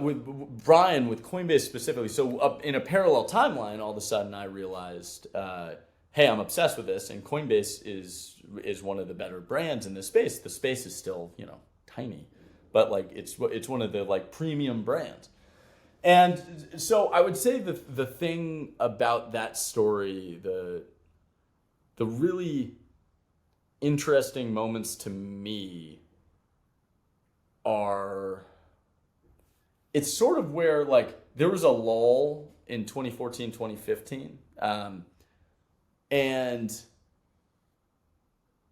with Brian, with Coinbase specifically, so up in a parallel timeline, all of a sudden I realized, hey, I'm obsessed with this, and Coinbase is one of the better brands in this space. The space is still, tiny, but like it's one of the like premium brands. And so I would say the thing about that story, the really interesting moments to me are it's sort of where like there was a lull in 2014, 2015. And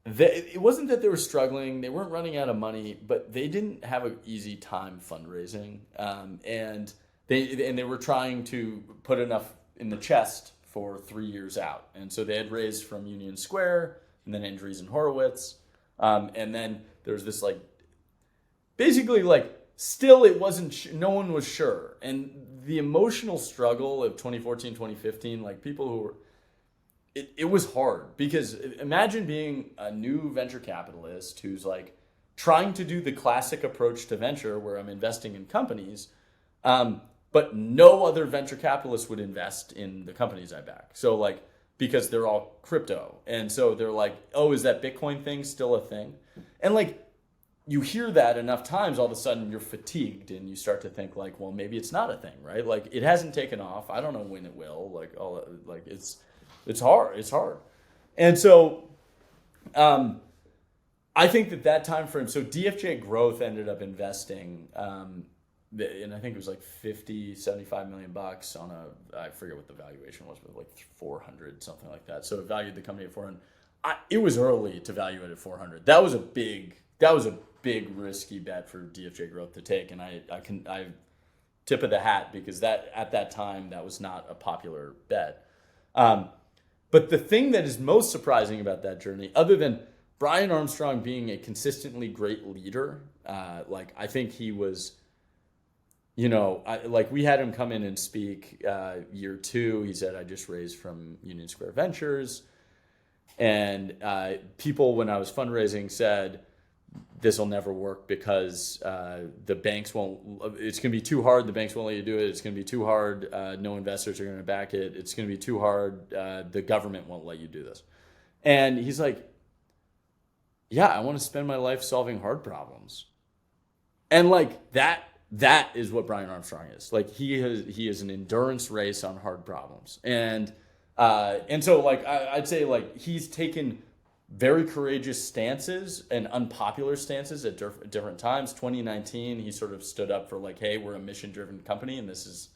it wasn't that they were struggling, they weren't running out of money, but they didn't have an easy time fundraising. And they were trying to put enough in the chest for 3 years out. And so they had raised from Union Square and then Andreessen Horowitz. And then there was this like, basically like, still it wasn't, no one was sure. And the emotional struggle of 2014, 2015, like people who were, it was hard because imagine being a new venture capitalist who's like trying to do the classic approach to venture where I'm investing in companies, but no other venture capitalists would invest in the companies I back. So like, because they're all crypto. And so they're like, oh, is that Bitcoin thing still a thing? And like, you hear that enough times, all of a sudden you're fatigued and you start to think like, well, maybe it's not a thing, right? Like it hasn't taken off. I don't know when it will. Like all like it's hard. It's hard. And so I think that time frame, so DFJ Growth ended up investing, and I think it was like 50, 75 million bucks on I forget what the valuation was, but like 400, something like that. So it valued the company at 400. It was early to value it at 400. That was a big risky bet for DFJ Growth to take. And I tip of the hat because that at that time, that was not a popular bet. But the thing that is most surprising about that journey, other than Brian Armstrong being a consistently great leader, like I think he was, like we had him come in and speak year 2. He said, I just raised from Union Square Ventures. And people, when I was fundraising, said, this will never work because the banks won't, it's going to be too hard. The banks won't let you do it. It's going to be too hard. No investors are going to back it. It's going to be too hard. The government won't let you do this. And he's like, yeah, I want to spend my life solving hard problems. And like that is what Brian Armstrong is. Like he is an endurance race on hard problems. And so like, I'd say like he's taken very courageous stances and unpopular stances at different times. 2019, he sort of stood up for like, hey, we're a mission-driven company and this is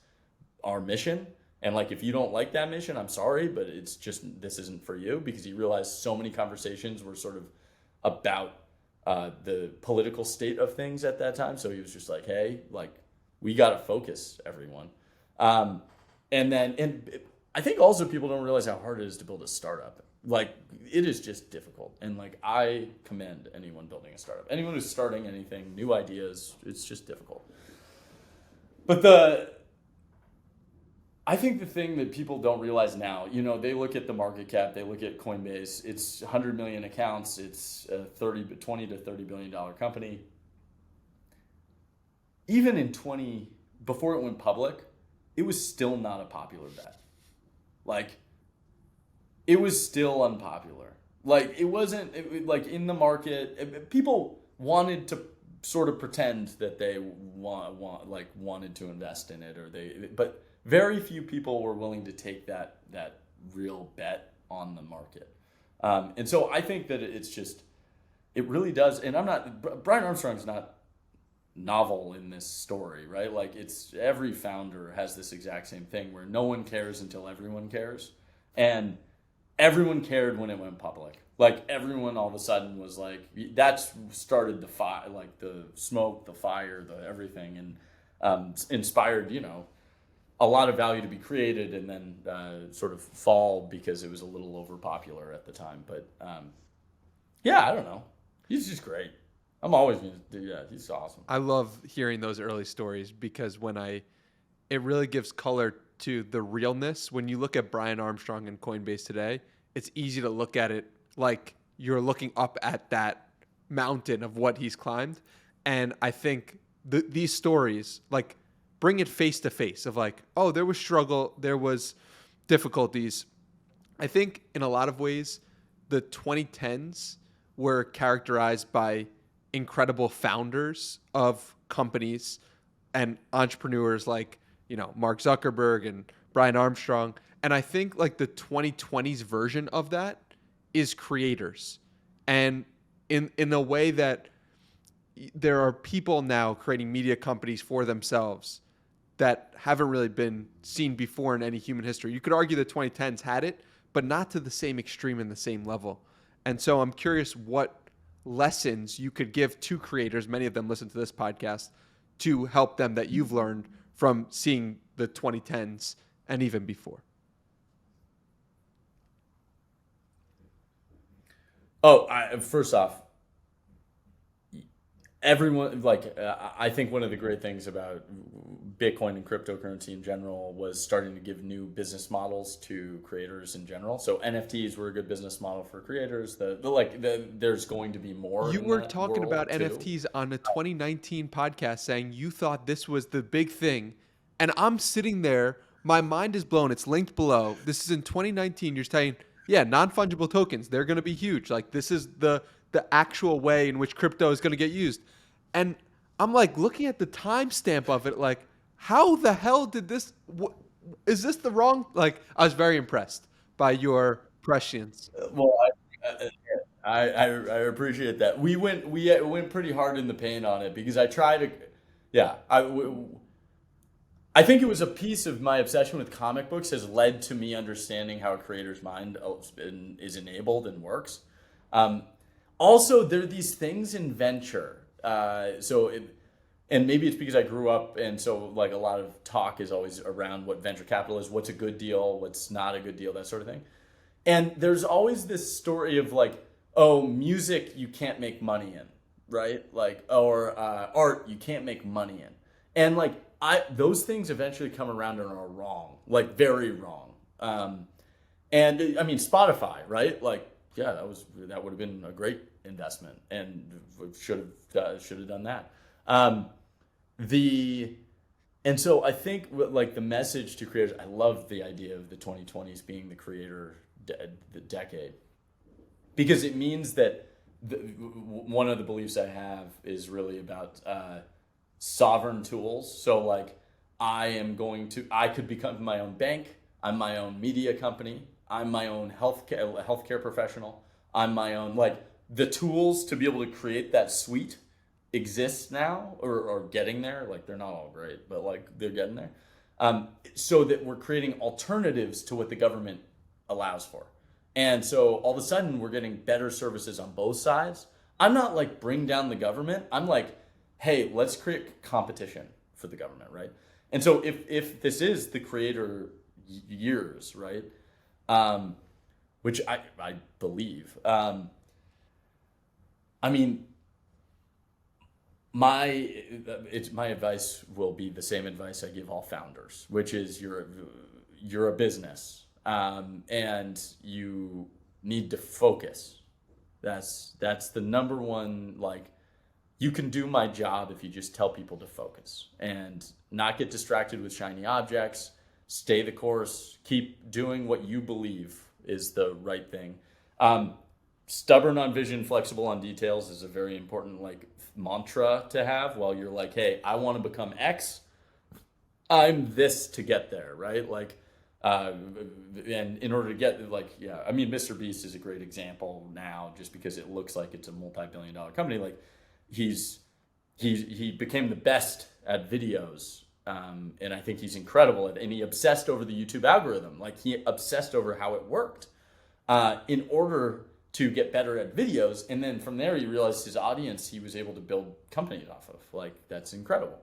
our mission. And like, if you don't like that mission, I'm sorry, but it's just, this isn't for you, because he realized so many conversations were sort of about the political state of things at that time. So he was just like, hey, like we got to focus, everyone. And I think also people don't realize how hard it is to build a startup. Like it is just difficult. And like, I commend anyone building a startup, anyone who's starting anything, new ideas, it's just difficult. But I think the thing that people don't realize now, they look at the market cap, they look at Coinbase, it's 100 million accounts, it's a 20 to $30 billion company. Even before it went public, it was still not a popular bet. Like, it was still unpopular. Like, it wasn't, like, in the market, people wanted to sort of pretend that they wanted to invest in it, but very few people were willing to take that real bet on the market. And so I think that it really does, and Brian Armstrong's not novel in this story, right? Like, it's every founder has this exact same thing where no one cares until everyone cares. And everyone cared when it went public. Like, everyone all of a sudden was like, that's started the fire, like the smoke, the fire, the everything, and inspired, a lot of value to be created and then sort of fall because it was a little over popular at the time. But yeah, I don't know. He's just great. I'm always going to do that. He's awesome. I love hearing those early stories because it really gives color to the realness. When you look at Brian Armstrong and Coinbase today, it's easy to look at it like you're looking up at that mountain of what he's climbed. And I think these stories, like, bring it face to face of like, oh, there was struggle, there was difficulties. I think in a lot of ways, the 2010s were characterized by incredible founders of companies and entrepreneurs like, Mark Zuckerberg and Brian Armstrong. And I think like the 2020s version of that is creators. And in a way that there are people now creating media companies for themselves that haven't really been seen before in any human history. You could argue the 2010s had it, but not to the same extreme and the same level. And so I'm curious what lessons you could give to creators, many of them listen to this podcast, to help them that you've learned from seeing the 2010s and even before. First off, everyone I think one of the great things about Bitcoin and cryptocurrency in general was starting to give new business models to creators in general. So NFTs were a good business model for creators. There's going to be more. You in were that talking world about too. NFTs on a 2019 podcast saying you thought this was the big thing. And I'm sitting there, my mind is blown. It's linked below. This is in 2019. You're saying, yeah, non-fungible tokens, they're going to be huge. Like this is the actual way in which crypto is going to get used. And I'm like looking at the timestamp of it, like, how the hell did this, is this the wrong, like, I was very impressed by your prescience. Well, I appreciate that. We went pretty hard in the paint on it because I try to, yeah. I think it was a piece of my obsession with comic books has led to me understanding how a creator's mind is enabled and works. Also, there are these things in venture. And maybe it's because I grew up, and so like a lot of talk is always around what venture capital is, what's a good deal, what's not a good deal, that sort of thing. And there's always this story of like, oh, music you can't make money in, right? Like, or art you can't make money in, and like those things eventually come around and are wrong, like very wrong. And I mean Spotify, right? Like, yeah, that would have been a great investment, and should have done that. The And so I think like the message to creators, I love the idea of the 2020s being the creator the decade, because it means that one of the beliefs I have is really about sovereign tools. So like I could become my own bank. I'm my own media company. I'm my own healthcare professional. I'm my own, like, the tools to be able to create that suite exist now, or getting there. Like, they're not all great, but like they're getting there. So that we're creating alternatives to what the government allows for. And so all of a sudden we're getting better services on both sides. I'm not like bring down the government. I'm like, hey, let's create competition for the government, right? And so if this is the creator years, right? Which I believe. I mean, my advice will be the same advice I give all founders, which is you're a business, and you need to focus. That's the number one. Like, you can do my job if you just tell people to focus and not get distracted with shiny objects. Stay the course. Keep doing what you believe is the right thing. Stubborn on vision, flexible on details is a very important like mantra to have while you're like, hey, I want to become X. I'm this to get there, right? Like, and in order to get, like, yeah, I mean, Mr. Beast is a great example now, just because it looks like it's a multi-billion-dollar company. Like, he became the best at videos. And I think he's incredible and he obsessed over the YouTube algorithm. Like, he obsessed over how it worked, in order to get better at videos. And then from there, he realized his audience, he was able to build companies off of. Like, that's incredible.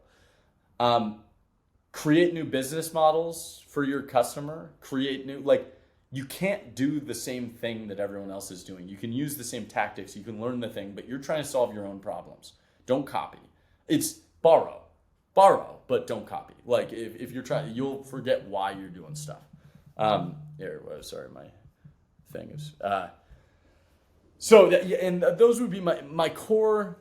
Create new business models for your customer. You can't do the same thing that everyone else is doing. You can use the same tactics. You can learn the thing, but you're trying to solve your own problems. Don't copy. It's borrow, but don't copy. Like, if you're trying, you'll forget why you're doing stuff. Sorry, my thing is, and those would be my core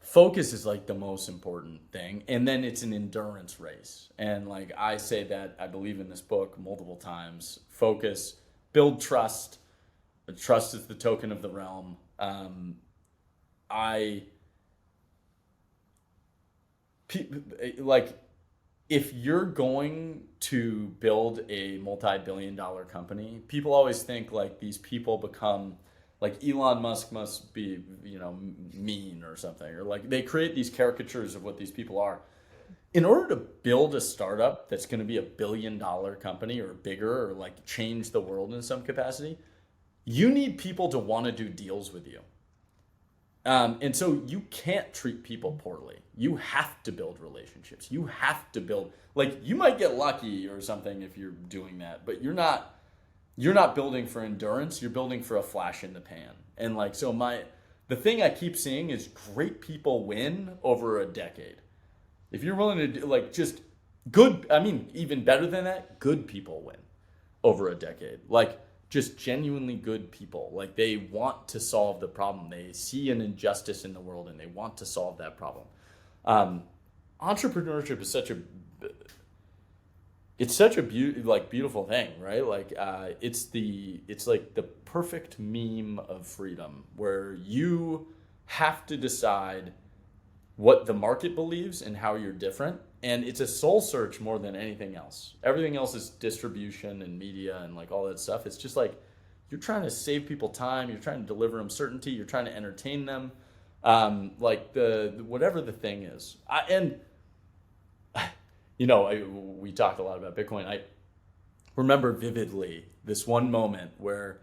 focus is like the most important thing. And then it's an endurance race. And like I say that, I believe in this book multiple times: focus, build trust. Trust is the token of the realm. If you're going to build a multi-billion-dollar company, people always think like these people become like Elon Musk must be, mean or something, or like they create these caricatures of what these people are. In order to build a startup that's going to be $1 billion company or bigger, or like change the world in some capacity, you need people to want to do deals with you. And so you can't treat people poorly. You have to build relationships. You have to build, like, you might get lucky or something if you're doing that, but you're not building for endurance. You're building for a flash in the pan. And like, so the thing I keep seeing is great people win over a decade. If you're willing to do, like, just good, I mean, even better than that, good people win over a decade. Like, just genuinely good people. Like, they want to solve the problem. They see an injustice in the world and they want to solve that problem. Entrepreneurship is such a beautiful thing, right? Like, it's like the perfect meme of freedom, where you have to decide what the market believes and how you're different. And it's a soul search more than anything else. Everything else is distribution and media and like all that stuff. It's just like, you're trying to save people time. You're trying to deliver them certainty. You're trying to entertain them. Like whatever the thing is. We talked a lot about Bitcoin. I remember vividly this one moment where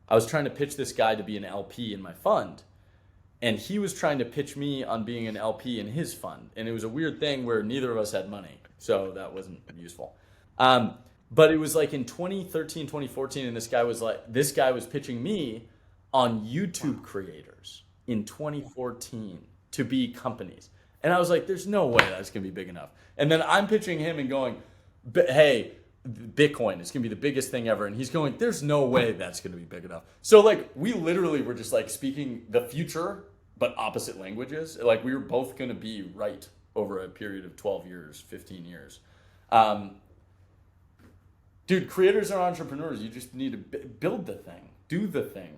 I was trying to pitch this guy to be an LP in my fund. And he was trying to pitch me on being an LP in his fund. And it was a weird thing where neither of us had money. So that wasn't useful. But it was like in 2013, 2014, and this guy was pitching me on YouTube creators in 2014 to be companies. And I was like, there's no way that's going to be big enough. And then I'm pitching him and going, hey, Bitcoin is going to be the biggest thing ever. And he's going, there's no way that's going to be big enough. So like, we literally were just like speaking the future, but opposite languages. Like, we were both going to be right over a period of 12 years, 15 years. Dude, creators are entrepreneurs. You just need to build the thing, do the thing.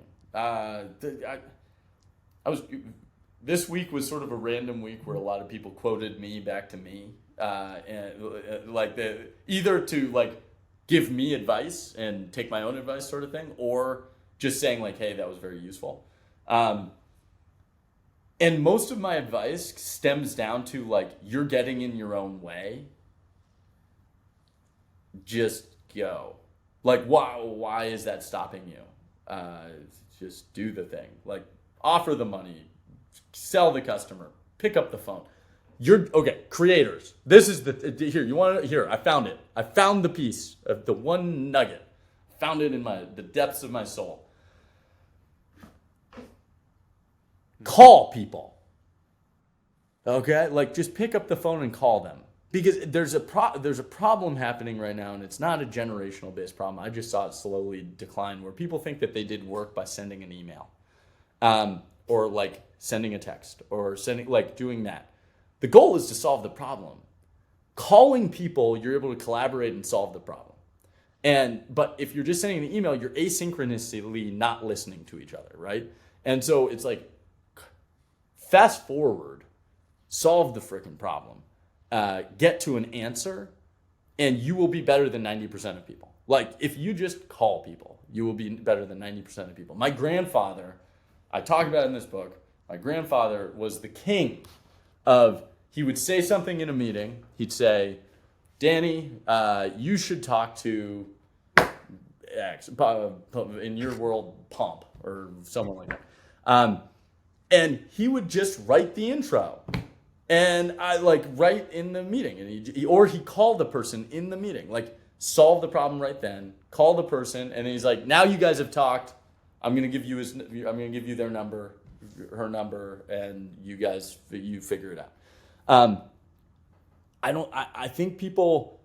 This week was sort of a random week where a lot of people quoted me back to me, and like either to like give me advice and take my own advice sort of thing, or just saying like, hey, that was very useful. And most of my advice stems down to like, you're getting in your own way. Just go. Like, why is that stopping you? Just do the thing. Like, offer the money, sell the customer, pick up the phone. Creators. This is I found it. I found the piece of the one nugget. Found it in the depths of my soul. Call people. Okay? Like, just pick up the phone and call them. Because there's a problem happening right now, and it's not a generational based problem. I just saw it slowly decline, where people think that they did work by sending an email, or like sending a text, or doing that. The goal is to solve the problem. Calling people, you're able to collaborate and solve the problem. But if you're just sending an email, you're asynchronously not listening to each other, right? And so it's like, fast forward, solve the freaking problem, get to an answer, and you will be better than 90% of people. Like, if you just call people, you will be better than 90% of people. My grandfather, I talk about it in this book, my grandfather was the king of, he would say something in a meeting. He'd say, Danny, you should talk to X, in your world, Pump, or someone like that. And he would just write the intro, and I write in the meeting, and he called the person in the meeting, like, solve the problem right then, call the person, and then he's like, now you guys have talked, I'm gonna give you their number, her number, and you figure it out. I think people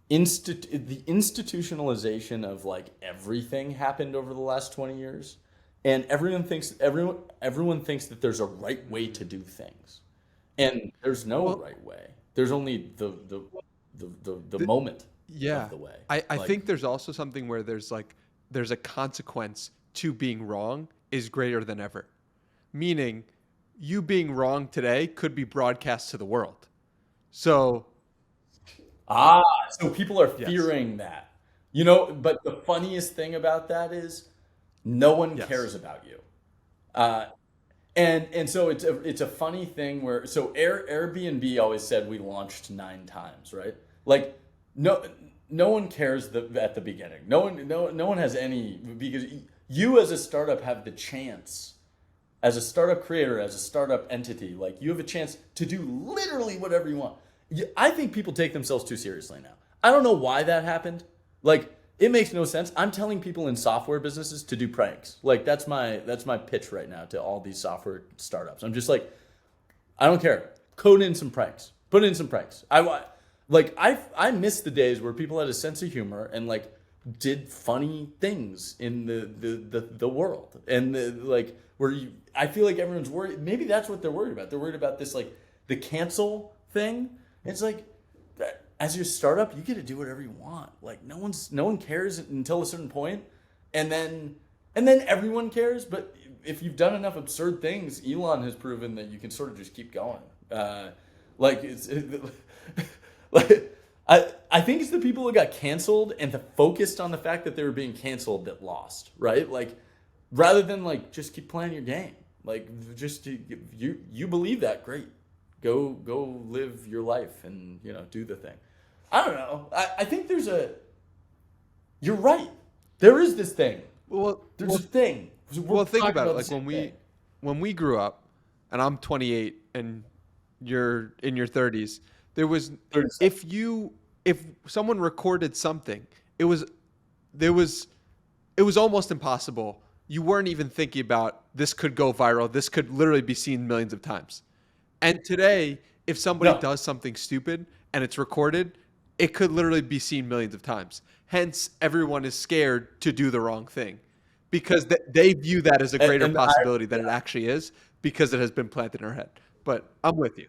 the institutionalization of like everything happened over the last 20 years. And everyone thinks that there's a right way to do things, and there's no right way. There's only the moment of the way. I think there's also something where there's a consequence to being wrong is greater than ever. Meaning, you being wrong today could be broadcast to the world. So people are fearing that. But the funniest thing about that is, no one Yes. cares about you. Uh, and so it's a funny thing where so Airbnb always said we launched 9 times, right? Like no no one cares at the beginning. No one has any because you as a startup have the chance as a startup creator, as a startup entity, like you have a chance to do literally whatever you want. I think people take themselves too seriously now. I don't know why that happened. Like it makes no sense. I'm telling people in software businesses to do pranks. Like that's my pitch right now to all these software startups. I'm just like, I don't care. Code in some pranks. Put in some pranks. I miss the days where people had a sense of humor and like did funny things in the world and like where I feel like everyone's worried. Maybe that's what they're worried about. They're worried about this like the cancel thing. It's like as your startup, you get to do whatever you want. Like no one cares until a certain point, and then everyone cares. But if you've done enough absurd things, Elon has proven that you can sort of just keep going. Like like I think it's the people who got canceled and focused on the fact that they were being canceled that lost, right? Like rather than like just keep playing your game. Like just you believe that, great. Go live your life and do the thing. I don't know. I think you're right. There is this thing. Well, There's well, a thing. well, think about it. The Like same thing. when we grew up, and I'm 28, and you're in your 30s. There was 37. if someone recorded something, it was there was it was almost impossible. You weren't even thinking about this could go viral. This could literally be seen millions of times. And today, if somebody No. does something stupid and it's recorded, it could literally be seen millions of times. Hence, everyone is scared to do the wrong thing because they view that as a And, greater and possibility than it actually is because it has been planted in our head. But I'm with you.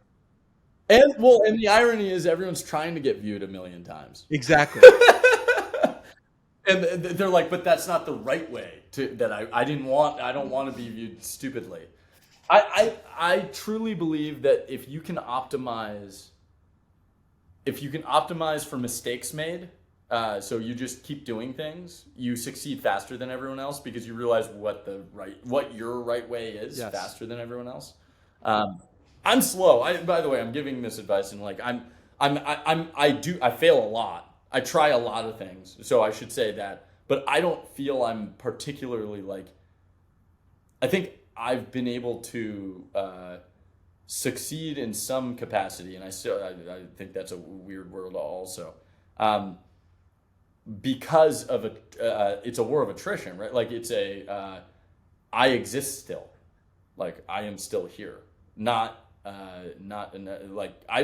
and the irony is everyone's trying to get viewed a million times. Exactly. And they're like, but that's not the right way to that I don't want to be viewed stupidly. I truly believe that if you can optimize for mistakes made, so you just keep doing things, you succeed faster than everyone else because you realize what your right way is Yes. faster than everyone else. Um, I'm slow. By the way, I'm giving this advice and like I fail a lot. I try a lot of things, so I should say that. But I don't feel I'm particularly like. I think I've been able to succeed in some capacity, and I think that's a weird word also, because of it's a war of attrition, right? Like I exist still, like I am still here, not like I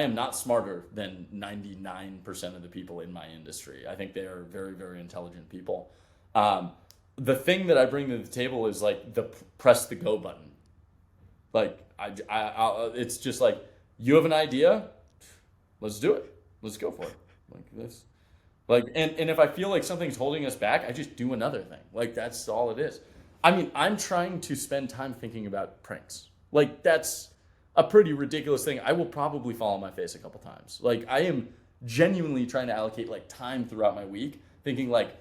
am not smarter than 99% of the people in my industry. I think they are very, very intelligent people. The thing that I bring to the table is like the press the go button. Like it's just like you have an idea, let's do it, let's go for it. Like this, and if I feel like something's holding us back, I just do another thing. Like that's all it is. I mean, I'm trying to spend time thinking about pranks. Like that's a pretty ridiculous thing. I will probably fall on my face a couple times. Like I am genuinely trying to allocate like time throughout my week, thinking like,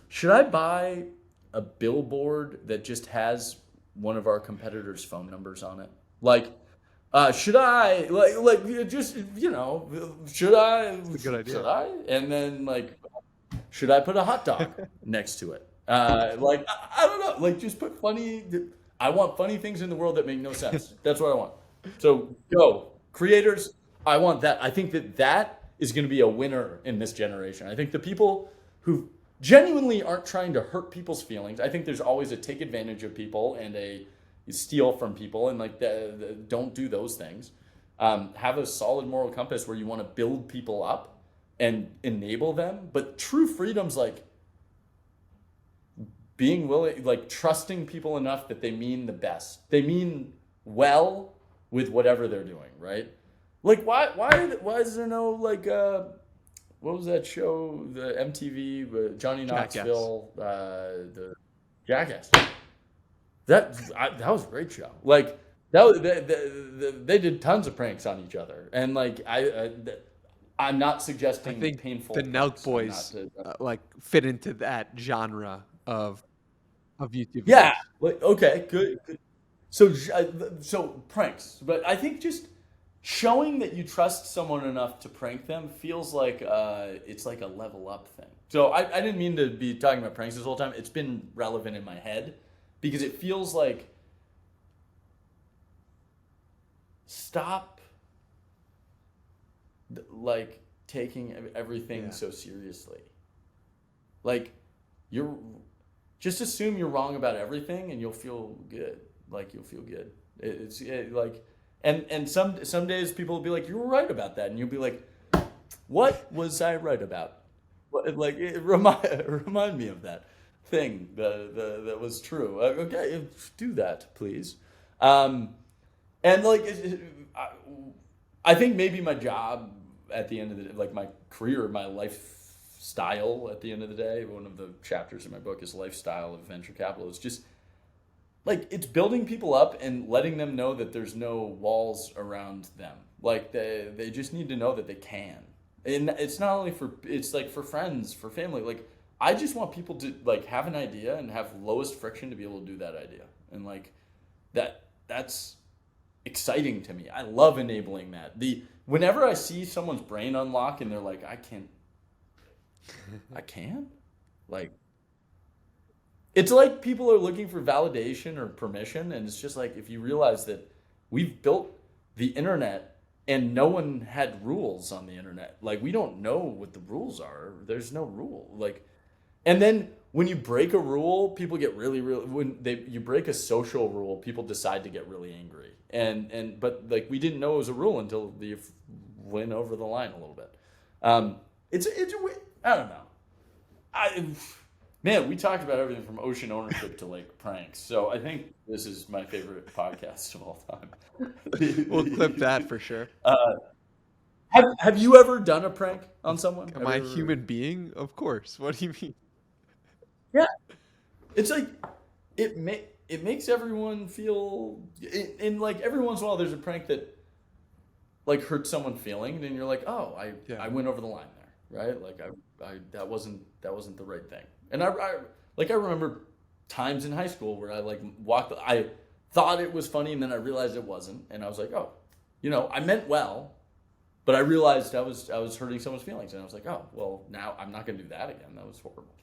should I buy a billboard that just has one of our competitors' phone numbers on it? Like, should I just should I It's a good idea. should I? And then like, should I put a hot dog next to it? I don't know. Like just put funny. I want funny things in the world that make no sense. That's what I want. So go creators. I want that. I think that is going to be a winner in this generation. I think the people who genuinely aren't trying to hurt people's feelings. I think there's always a take advantage of people and a steal from people, and like don't do those things. Have a solid moral compass where you want to build people up and enable them. But true freedom's like being willing, like trusting people enough that they mean the best. They mean well with whatever they're doing, right? Like why is there no like what was that show, the MTV Johnny Jackass. Knoxville, the Jackass? That was a great show. Like they did tons of pranks on each other, and like I'm not I suggesting think painful the Nelk pranks. I'm Boys not. like fit into that genre of of YouTube Yeah. videos. Like, okay, good. Good. So, so pranks, but I think just showing that you trust someone enough to prank them feels like it's like a level up thing. So I didn't mean to be talking about pranks this whole time. It's been relevant in my head because it feels like stop like taking everything Yeah. so seriously. Like you're just assume you're wrong about everything and you'll feel good. Like you'll feel good. Like and some days people will be like, you were right about that, and you'll be like, what was I right about? Like remind me of that thing that was true. Okay, do that, please. Um, and like I think maybe my job at the end of the day, like my career, my lifestyle at the end of the day, one of the chapters in my book is lifestyle of venture capital. It's just like it's building people up and letting them know that there's no walls around them. Like they just need to know that they can. And it's not only for it's like for friends, for family. Like I just want people to like have an idea and have lowest friction to be able to do that idea. And like that's exciting to me. I love enabling that. The whenever I see someone's brain unlock and they're like, I can? Like it's like people are looking for validation or permission, and it's just like if you realize that we've built the internet and no one had rules on the internet. Like we don't know what the rules are. There's no rule. Like and then when you break a rule, people get really when they you break a social rule, people decide to get really angry. And but like we didn't know it was a rule until you went over the line a little bit. It's I don't know. I Man, we talked about everything from ocean ownership to like pranks. So I think this is my favorite podcast of all time. We'll clip that for sure. uh, have you ever done a prank on someone? Am Have I you a ever? human being? Of course. What do you mean? Yeah, it's like it makes everyone feel and like every once in a while there's a prank that like hurts someone feeling, and you're like, oh, Yeah. I went over the line there, right? Like I that wasn't the right thing. And I remember times in high school where I like walked I thought it was funny and then I realized it wasn't, and I was like, oh, I meant well, but I realized I was hurting someone's feelings, and I was like, oh, well, now I'm not going to do that again. That was horrible.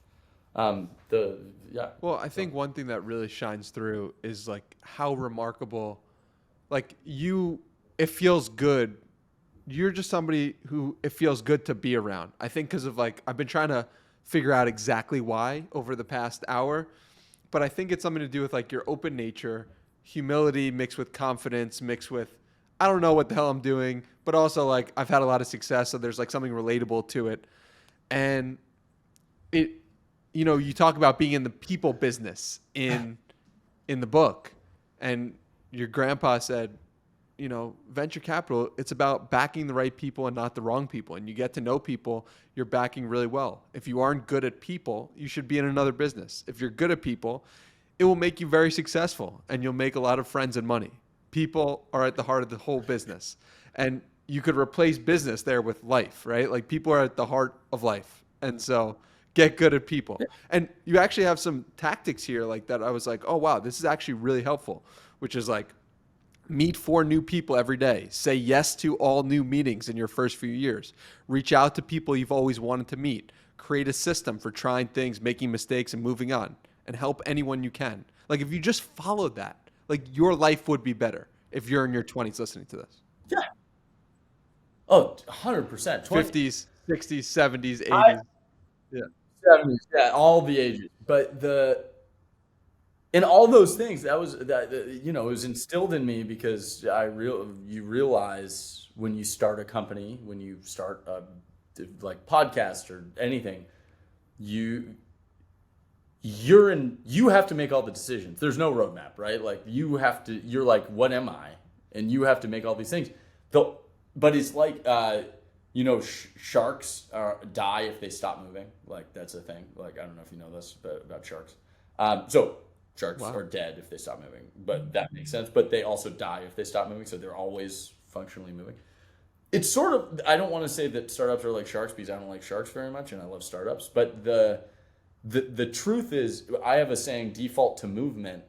The yeah. Well, I So think one thing that really shines through is like how remarkable, like you, it feels good. You're just somebody who it feels good to be around. I think because of like, I've been trying to figure out exactly why over the past hour, but I think it's something to do with like your open nature, humility mixed with confidence, mixed with, I don't know what the hell I'm doing, but also like I've had a lot of success. So there's like something relatable to it. And it you talk about being in the people business in the book, and your grandpa said, venture capital, it's about backing the right people and not the wrong people, and you get to know people you're backing really well. If you aren't good at people, you should be in another business. If you're good at people, it will make you very successful and you'll make a lot of friends and money. People are at the heart of the whole business, and you could replace business there with life, right? Like people are at the heart of life. And so get good at people. And you actually have some tactics here like that. I was like, oh, wow, this is actually really helpful, which is like meet 4 new people every day. Say yes to all new meetings in your first few years. Reach out to people you've always wanted to meet. Create a system for trying things, making mistakes, and moving on. And help anyone you can. Like if you just followed that, like your life would be better if you're in your 20s listening to this. yeah. Oh, 100%. 20 50s, 60s, 70s, I 80s. Yeah. 70s, yeah, all the ages. But and all those things it was instilled in me because you realize when you start a company, when you start a like podcast or anything, you you have to make all the decisions. There's no roadmap, right? Like you're like, what am I? And you have to make all these things. Though, but it's like sharks die if they stop moving. Like that's a thing. Like I don't know if you know this, but about sharks. So sharks Wow. are dead if they stop moving, but that makes sense. But they also die if they stop moving, so they're always functionally moving. It's sort of I don't want to say that startups are like sharks because I don't like sharks very much, and I love startups. But the truth is, I have a saying, default to movement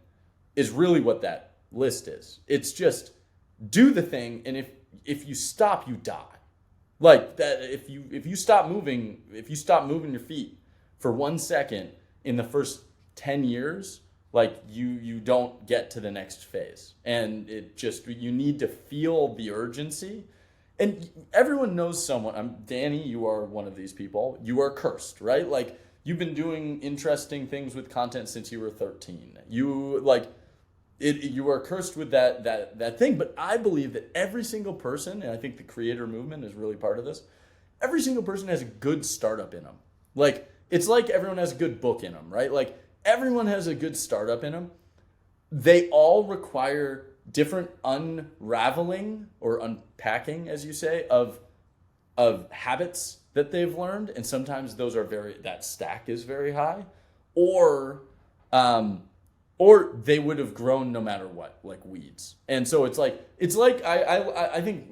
is really what that list is. It's just do the thing, and if you stop, you die. Like that, if you stop moving your feet for 1 second in the first 10 years, like you don't get to the next phase. And you need to feel the urgency. And everyone knows someone. Danny, you are one of these people. You are cursed, right? Like, you've been doing interesting things with content since you were 13. You are cursed with that thing. But I believe that every single person, and I think the creator movement is really part of this, every single person has a good startup in them. Like, it's like everyone has a good book in them, right? Like, everyone has a good startup in them. They all require different unraveling or unpacking, as you say, of habits that they've learned, and sometimes those are that stack is very high, or they would have grown no matter what, like weeds. And so it's like I think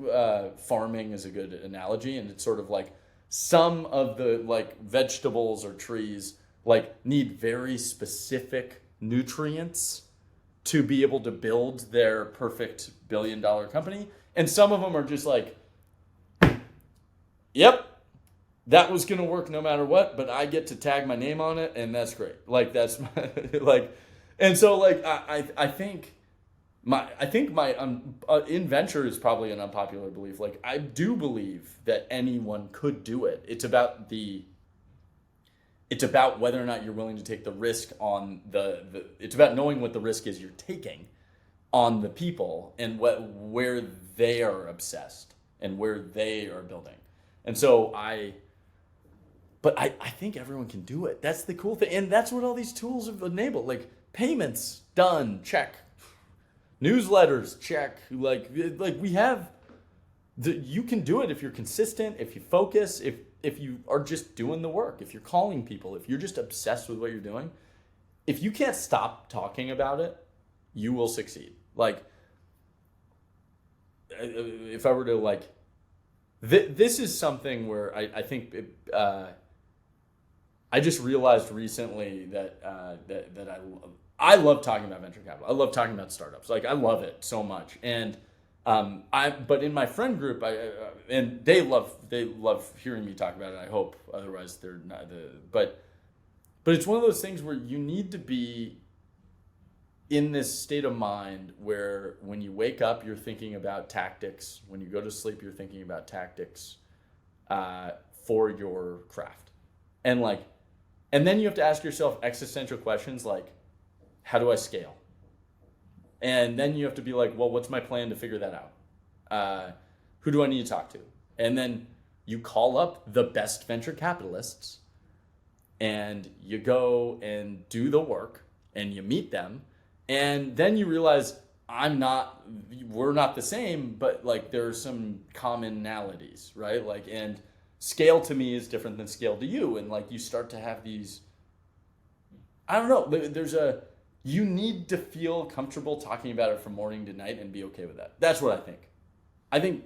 farming is a good analogy, and it's sort of like some of the like vegetables or trees like need very specific nutrients to be able to build their perfect billion-dollar company. And some of them are just like, yep, that was going to work no matter what, but I get to tag my name on it, and that's great. Like, that's my, like, and so like, I think my in venture is probably an unpopular belief. Like, I do believe that anyone could do it. It's about whether or not you're willing to take the risk on it's about knowing what the risk is you're taking on the people and where they are obsessed and where they are building. And so I think everyone can do it. That's the cool thing. And that's what all these tools have enabled. Like, payments, done, check. Newsletters, check. Like we have you can do it if you're consistent, if you focus, if you are just doing the work, if you're calling people, if you're just obsessed with what you're doing. If you can't stop talking about it, you will succeed. Like, if I were to like, this is something where I think I just realized recently that I love talking about venture capital. I love talking about startups. Like, I love it so much. And but in my friend group, and they love hearing me talk about it. I hope, otherwise they're not. But it's one of those things where you need to be in this state of mind where when you wake up, you're thinking about tactics. When you go to sleep, you're thinking about tactics for your craft, and then you have to ask yourself existential questions like, how do I scale? And then you have to be like, well, what's my plan to figure that out? Who do I need to talk to? And then you call up the best venture capitalists and you go and do the work and you meet them. And then you realize we're not the same, but like there are some commonalities, right? Like, and scale to me is different than scale to you. And like, you start to have these, I don't know, you need to feel comfortable talking about it from morning to night and be okay with that. That's what I think. And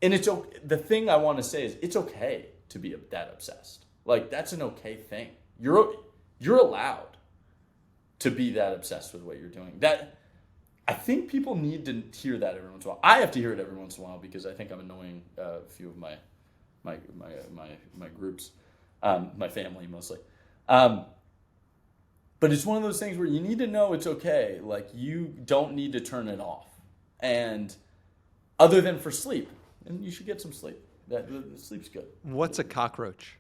it's okay. The thing I want to say is it's okay to be that obsessed. Like, that's an okay thing. You're allowed to be that obsessed with what you're doing. That, I think people need to hear that every once in a while. I have to hear it every once in a while because I think I'm annoying a few of my groups, my family mostly. But it's one of those things where you need to know it's okay. Like, you don't need to turn it off. And other than for sleep, and you should get some sleep. The sleep's good. What's a cockroach?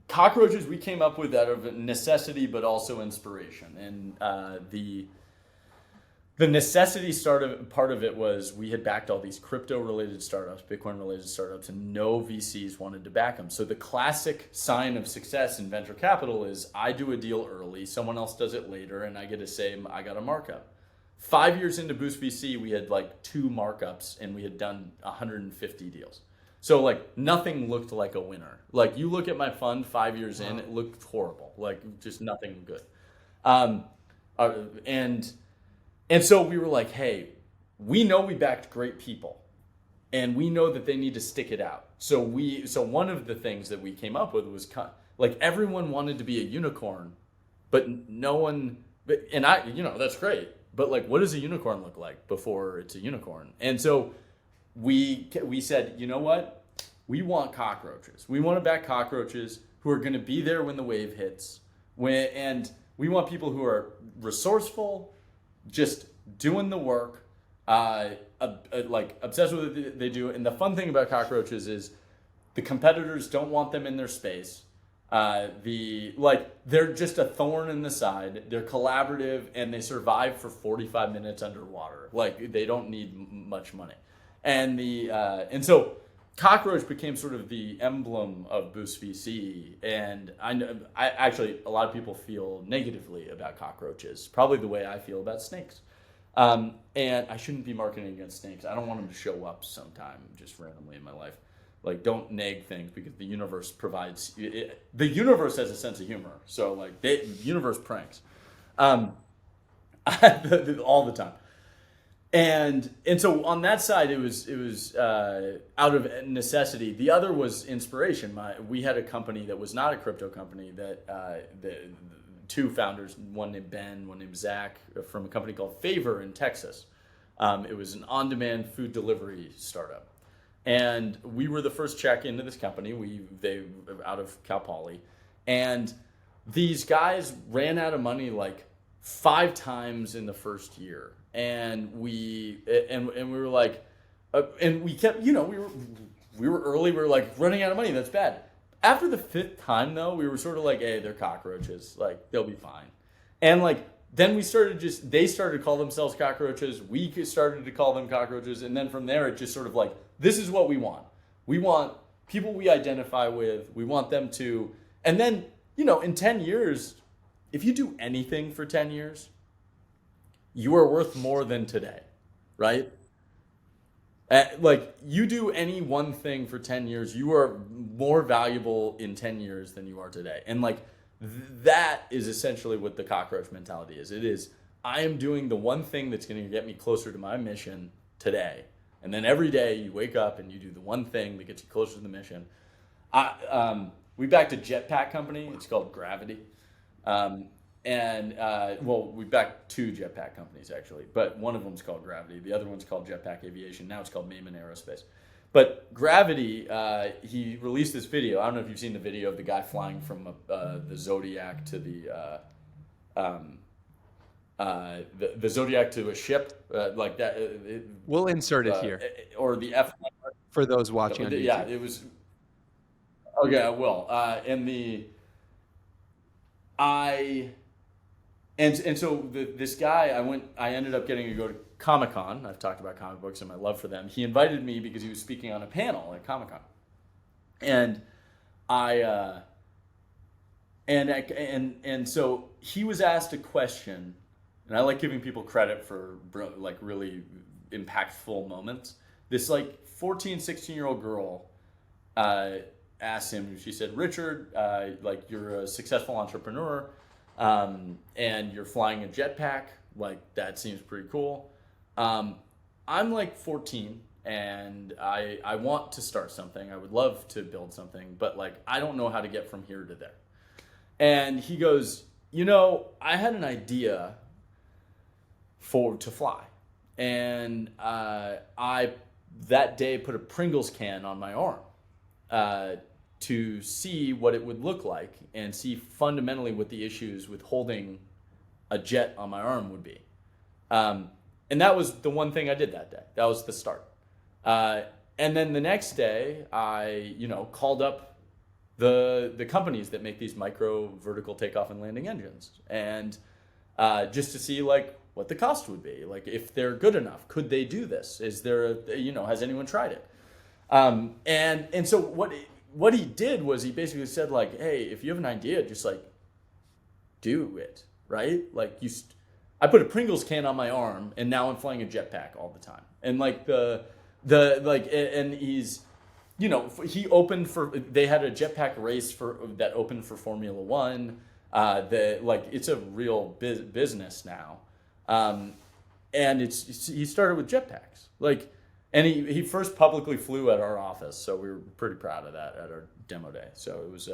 Cockroaches we came up with out of necessity, but also inspiration. And the necessity part of it was we had backed all these crypto-related startups, Bitcoin-related startups, and no VCs wanted to back them. So the classic sign of success in venture capital is I do a deal early, someone else does it later, and I get to say I got a markup. 5 years into Boost VC, we had like 2 markups, and we had done 150 deals. So like nothing looked like a winner. Like, you look at my fund 5 years in, it looked horrible. Like, just nothing good. And so we were like, hey, we know we backed great people. and we know that they need to stick it out. So one of the things that we came up with was like everyone wanted to be a unicorn, but no one. And that's great. But like, what does a unicorn look like before it's a unicorn? And so we said, you know what? We want cockroaches. We want to back cockroaches who are going to be there when the wave hits. And we want people who are resourceful, just doing the work, like obsessed with what they do. And the fun thing about cockroaches is the competitors don't want them in their space. They're just a thorn in the side. They're collaborative and they survive for 45 minutes underwater. Like they don't need much money. And so cockroach became sort of the emblem of Boost VC. And I actually, a lot of people feel negatively about cockroaches, probably the way I feel about snakes. And I shouldn't be marketing against snakes. I don't want them to show up sometime just randomly in my life. Like, don't nag things because the universe provides. The universe has a sense of humor, so like the universe pranks, all the time. And so on that side, it was out of necessity. The other was inspiration. We had a company that was not a crypto company that the two founders, one named Ben, one named Zach, from a company called Favor in Texas. It was an on-demand food delivery startup. And we were the first check into this company. They out of Cal Poly, and these guys ran out of money like 5 times in the first year. And we were like, and we kept, we were early. We were like running out of money. That's bad. After the 5th time though, we were sort of like, hey, they're cockroaches. Like they'll be fine. And like then they started to call themselves cockroaches. We started to call them cockroaches, and then from there it just sort of like, this is what we want. We want people we identify with. We want them to, and then, in 10 years, if you do anything for 10 years, you are worth more than today, right? Like you do any one thing for 10 years, you are more valuable in 10 years than you are today. And like that is essentially what the cockroach mentality is. It is, I am doing the one thing that's going to get me closer to my mission today. And then every day you wake up and you do the one thing that gets you closer to the mission. We backed a jetpack company. It's called Gravity. We backed 2 jetpack companies actually, but one of them is called Gravity. The other one's called Jetpack Aviation. Now it's called Mayman Aerospace. But Gravity, he released this video. I don't know if you've seen the video of the guy flying from the Zodiac to the Zodiac to a ship like that. We'll insert it here. Or the F. For those watching on YouTube. Yeah, it was. Okay, I will. So this guy, I ended up getting to go to Comic-Con. I've talked about comic books and my love for them. He invited me because he was speaking on a panel at Comic-Con. And so he was asked a question, and I like giving people credit for like really impactful moments. This like 14, 16-year-old girl asked him, she said, Richard, like you're a successful entrepreneur, and you're flying a jetpack, like that seems pretty cool. I'm like 14 and I want to start something. I would love to build something, but like I don't know how to get from here to there. And he goes, I had an idea to fly. And I that day put a Pringles can on my arm to see what it would look like and see fundamentally what the issues with holding a jet on my arm would be. And that was the one thing I did that day. That was the start. And then the next day, I called up the companies that make these micro vertical takeoff and landing engines, and just to see like what the cost would be, like if they're good enough, could they do this? Is there has anyone tried it? And so what he did was he basically said like, hey, if you have an idea, just like do it, right? Like I put a Pringles can on my arm and now I'm flying a jetpack all the time. And like and he's, he opened they had a jetpack race that opened for Formula One. It's a real business now. And he started with jetpacks. And he first publicly flew at our office, so we were pretty proud of that at our demo day. So it was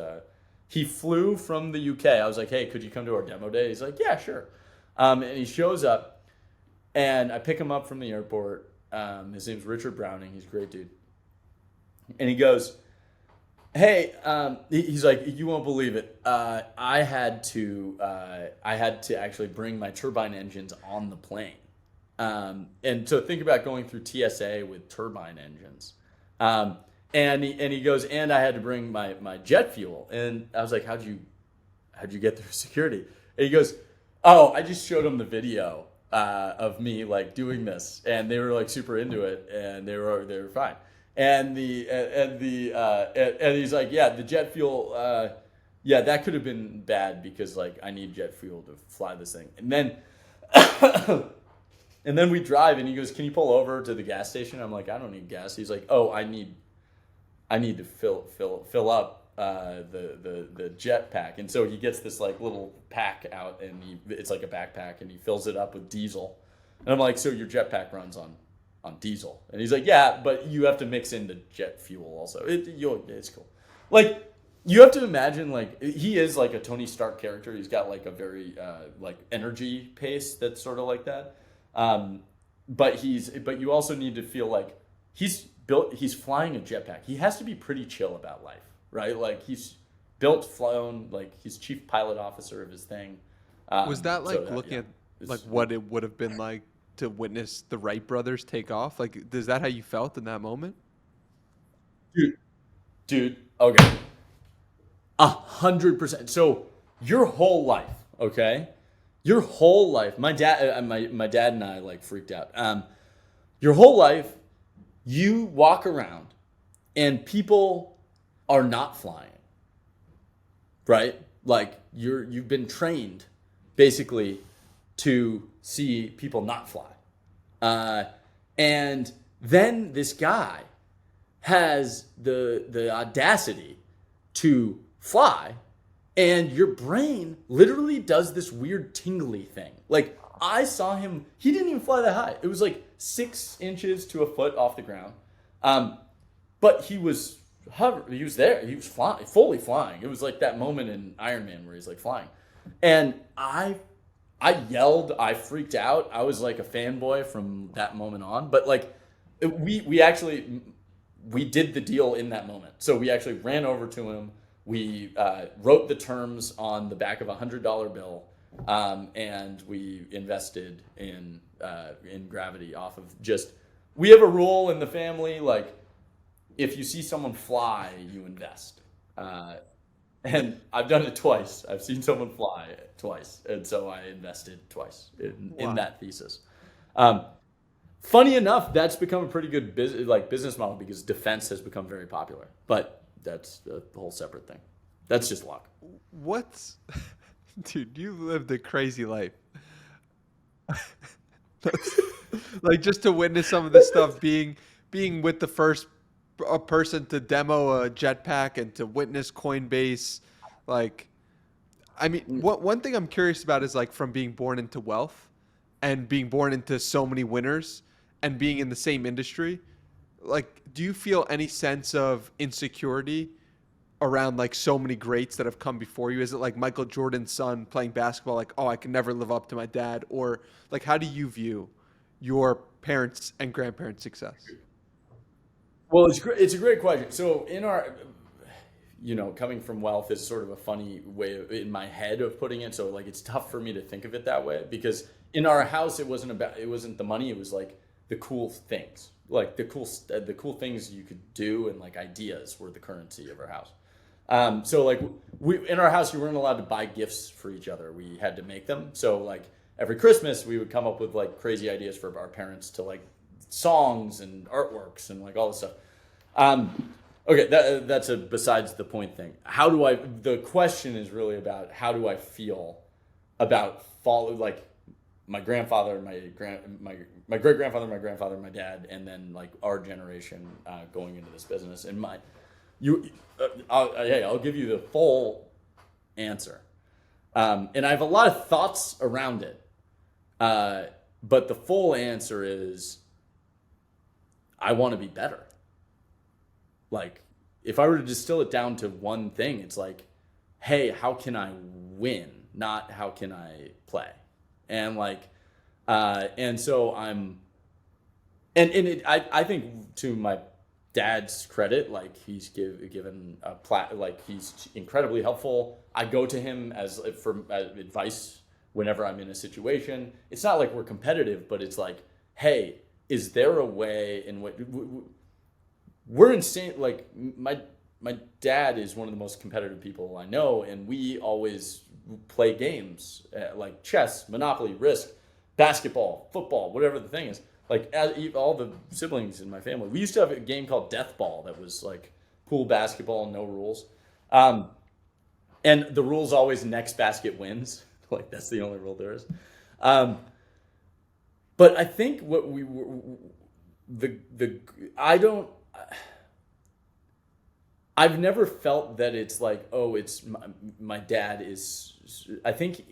he flew from the UK. I was like, hey, could you come to our demo day? He's like, yeah, sure. And he shows up, and I pick him up from the airport. His name's Richard Browning. He's a great dude. And he goes, hey, he's like, you won't believe it. I had to actually bring my turbine engines on the plane. And so think about going through TSA with turbine engines. And he goes, and I had to bring my jet fuel. And I was like, how'd you get through security? And he goes, oh, I just showed him the video of me like doing this, and they were like super into it, and they were fine. And he's like, yeah, the jet fuel, yeah, that could have been bad because like I need jet fuel to fly this thing. And then and then we drive, and he goes, can you pull over to the gas station? I'm like, I don't need gas. He's like, oh, I need to fill up the jet pack. And so he gets this like little pack out, and it's like a backpack, and he fills it up with diesel. And I'm like, so your jet pack runs on diesel? And he's like, yeah, but you have to mix in the jet fuel also. It's cool. Like, you have to imagine, like, he is like a Tony Stark character. He's got like a very like energy pace that's sort of like that. But you also need to feel like he's flying a jetpack. He has to be pretty chill about life, right? Like he's flown, like he's chief pilot officer of his thing. Was that like at like what it would have been like to witness the Wright brothers take off? Like, is that how you felt in that moment? Dude, okay. 100%. So your whole life, okay? Your whole life, my dad and I like freaked out. Your whole life, you walk around and people are not flying, right? Like you've been trained basically to see people not fly. And then this guy has the audacity to fly, and your brain literally does this weird tingly thing. Like I saw him, he didn't even fly that high. It was like 6 inches to a foot off the ground. But he was there. He was flying, fully flying. It was like that moment in Iron Man where he's like flying. And I yelled, I freaked out. I was like a fanboy from that moment on. But like we actually did the deal in that moment. So we actually ran over to him. We wrote the terms on the back of $100 bill, and we invested in Gravity off of just. We have a rule in the family, like if you see someone fly, you invest. And I've done it twice. I've seen someone fly twice, and so I invested twice in that thesis. Funny enough, that's become a pretty good business model because defense has become very popular. But that's a whole separate thing. That's just luck. Dude, you lived a crazy life. Like just to witness some of this stuff, being with the first person to demo a jetpack and to witness Coinbase, like, I mean, one thing I'm curious about is like from being born into wealth and being born into so many winners and being in the same industry, like, do you feel any sense of insecurity around like so many greats that have come before you? Is it like Michael Jordan's son playing basketball, like, oh, I can never live up to my dad? Or like, how do you view your parents' and grandparents' success? Well, it's a great question. So in our, coming from wealth is sort of a funny way in my head of putting it. So like, it's tough for me to think of it that way because in our house, it wasn't the money. It was like the cool things, like the cool things you could do, and like ideas were the currency of our house. So like in our house, you weren't allowed to buy gifts for each other. We had to make them. So like every Christmas, we would come up with like crazy ideas for our parents to like songs and artworks and like all this stuff. Okay, that's a besides the point thing. The question is really about how do I feel about like my grandfather, my great grandfather, my grandfather, my dad, and then like our generation going into this business. And I'll give you the full answer. And I have a lot of thoughts around it. But the full answer is I want to be better. Like, if I were to distill it down to one thing, it's like, hey, how can I win? Not how can I play? And like, and so I think to my dad's credit, like he's given like he's incredibly helpful. I go to him for advice whenever I'm in a situation. It's not like we're competitive, but it's like, hey, is there a way in which we're insane? Like my dad is one of the most competitive people I know, and we always play games like chess, Monopoly, Risk, basketball, football, whatever the thing is. Like all the siblings in my family, we used to have a game called Death Ball that was like pool basketball, no rules, and the rules always next basket wins. Like that's the only rule there is. But I think what we were I don't. I've never felt that it's like, oh, it's my dad is. I think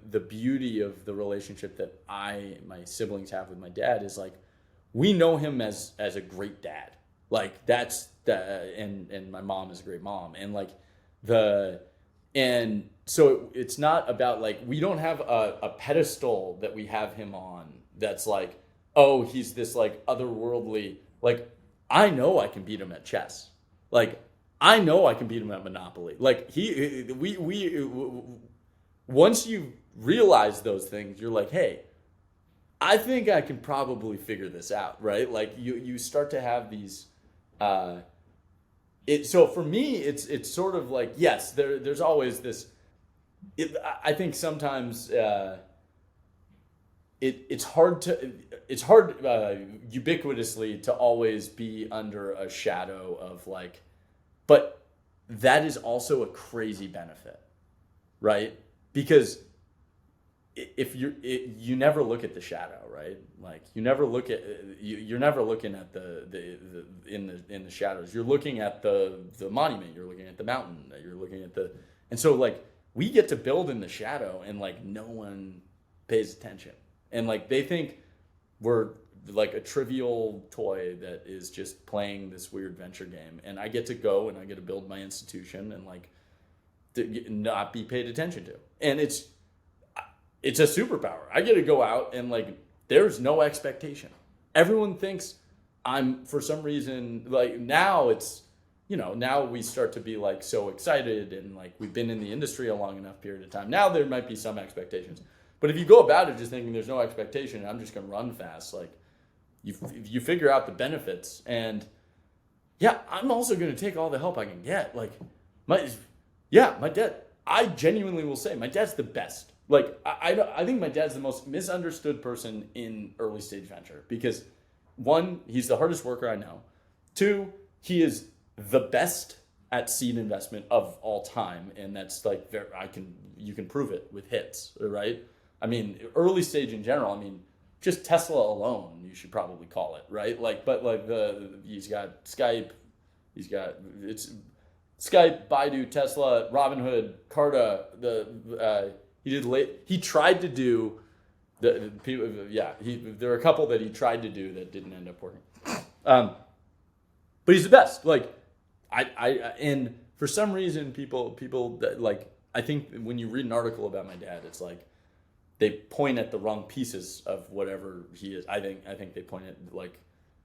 the beauty of the relationship that my siblings have with my dad is like, we know him as a great dad. Like that's and my mom is a great mom, and like and so it's not about like, we don't have a pedestal that we have him on that's like, oh, he's this like otherworldly. Like, I know I can beat him at chess. Like, I know I can beat him at Monopoly. Like we once you realize those things, you're like, hey, I think I can probably figure this out, right? Like you start to have these. So for me, it's sort of like, yes, there's always this. I think sometimes it's hard ubiquitously to always be under a shadow of like. But that is also a crazy benefit, right? Because if you never look at the shadow, right? Like you never look at you're never looking at in the shadows. You're looking at the monument. You're looking at the mountain. You're looking at and so like we get to build in the shadow, and like no one pays attention, and like they think we're like a trivial toy that is just playing this weird venture game, and I get to go and I get to build my institution and like not be paid attention to, and it's a superpower. I get to go out and like there's no expectation. Everyone thinks I'm, for some reason, like now it's, now we start to be like so excited, and like we've been in the industry a long enough period of time. Now there might be some expectations, but if you go about it just thinking there's no expectation and I'm just gonna run fast, like you figure out the benefits, and yeah, I'm also going to take all the help I can get. Like my dad, I genuinely will say my dad's the best. Like I think my dad's the most misunderstood person in early stage venture, because one, he's the hardest worker I know. Two, he is the best at seed investment of all time, and that's like you can prove it with hits, right? I mean, early stage in general. I mean, just Tesla alone, you should probably call it, right? Like, but like he's got Skype, it's Skype, Baidu, Tesla, Robinhood, Carta. He tried to do the people. Yeah, there were a couple that he tried to do that didn't end up working. But he's the best. Like, and for some reason, people that, like, I think when you read an article about my dad, it's like, they point at the wrong pieces of whatever he is. I think they point at like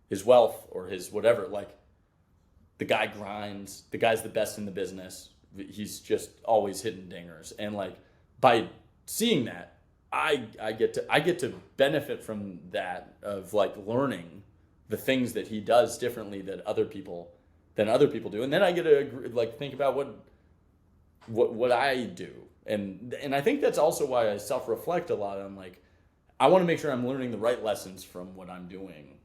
his wealth or his whatever. Like, the guy grinds. The guy's the best in the business. He's just always hitting dingers. And like by seeing that, I get to benefit from that, of like learning the things that he does differently than other people do. And then I get to like think about what I do. And I think that's also why I self-reflect a lot on like, I want to make sure I'm learning the right lessons from what I'm doing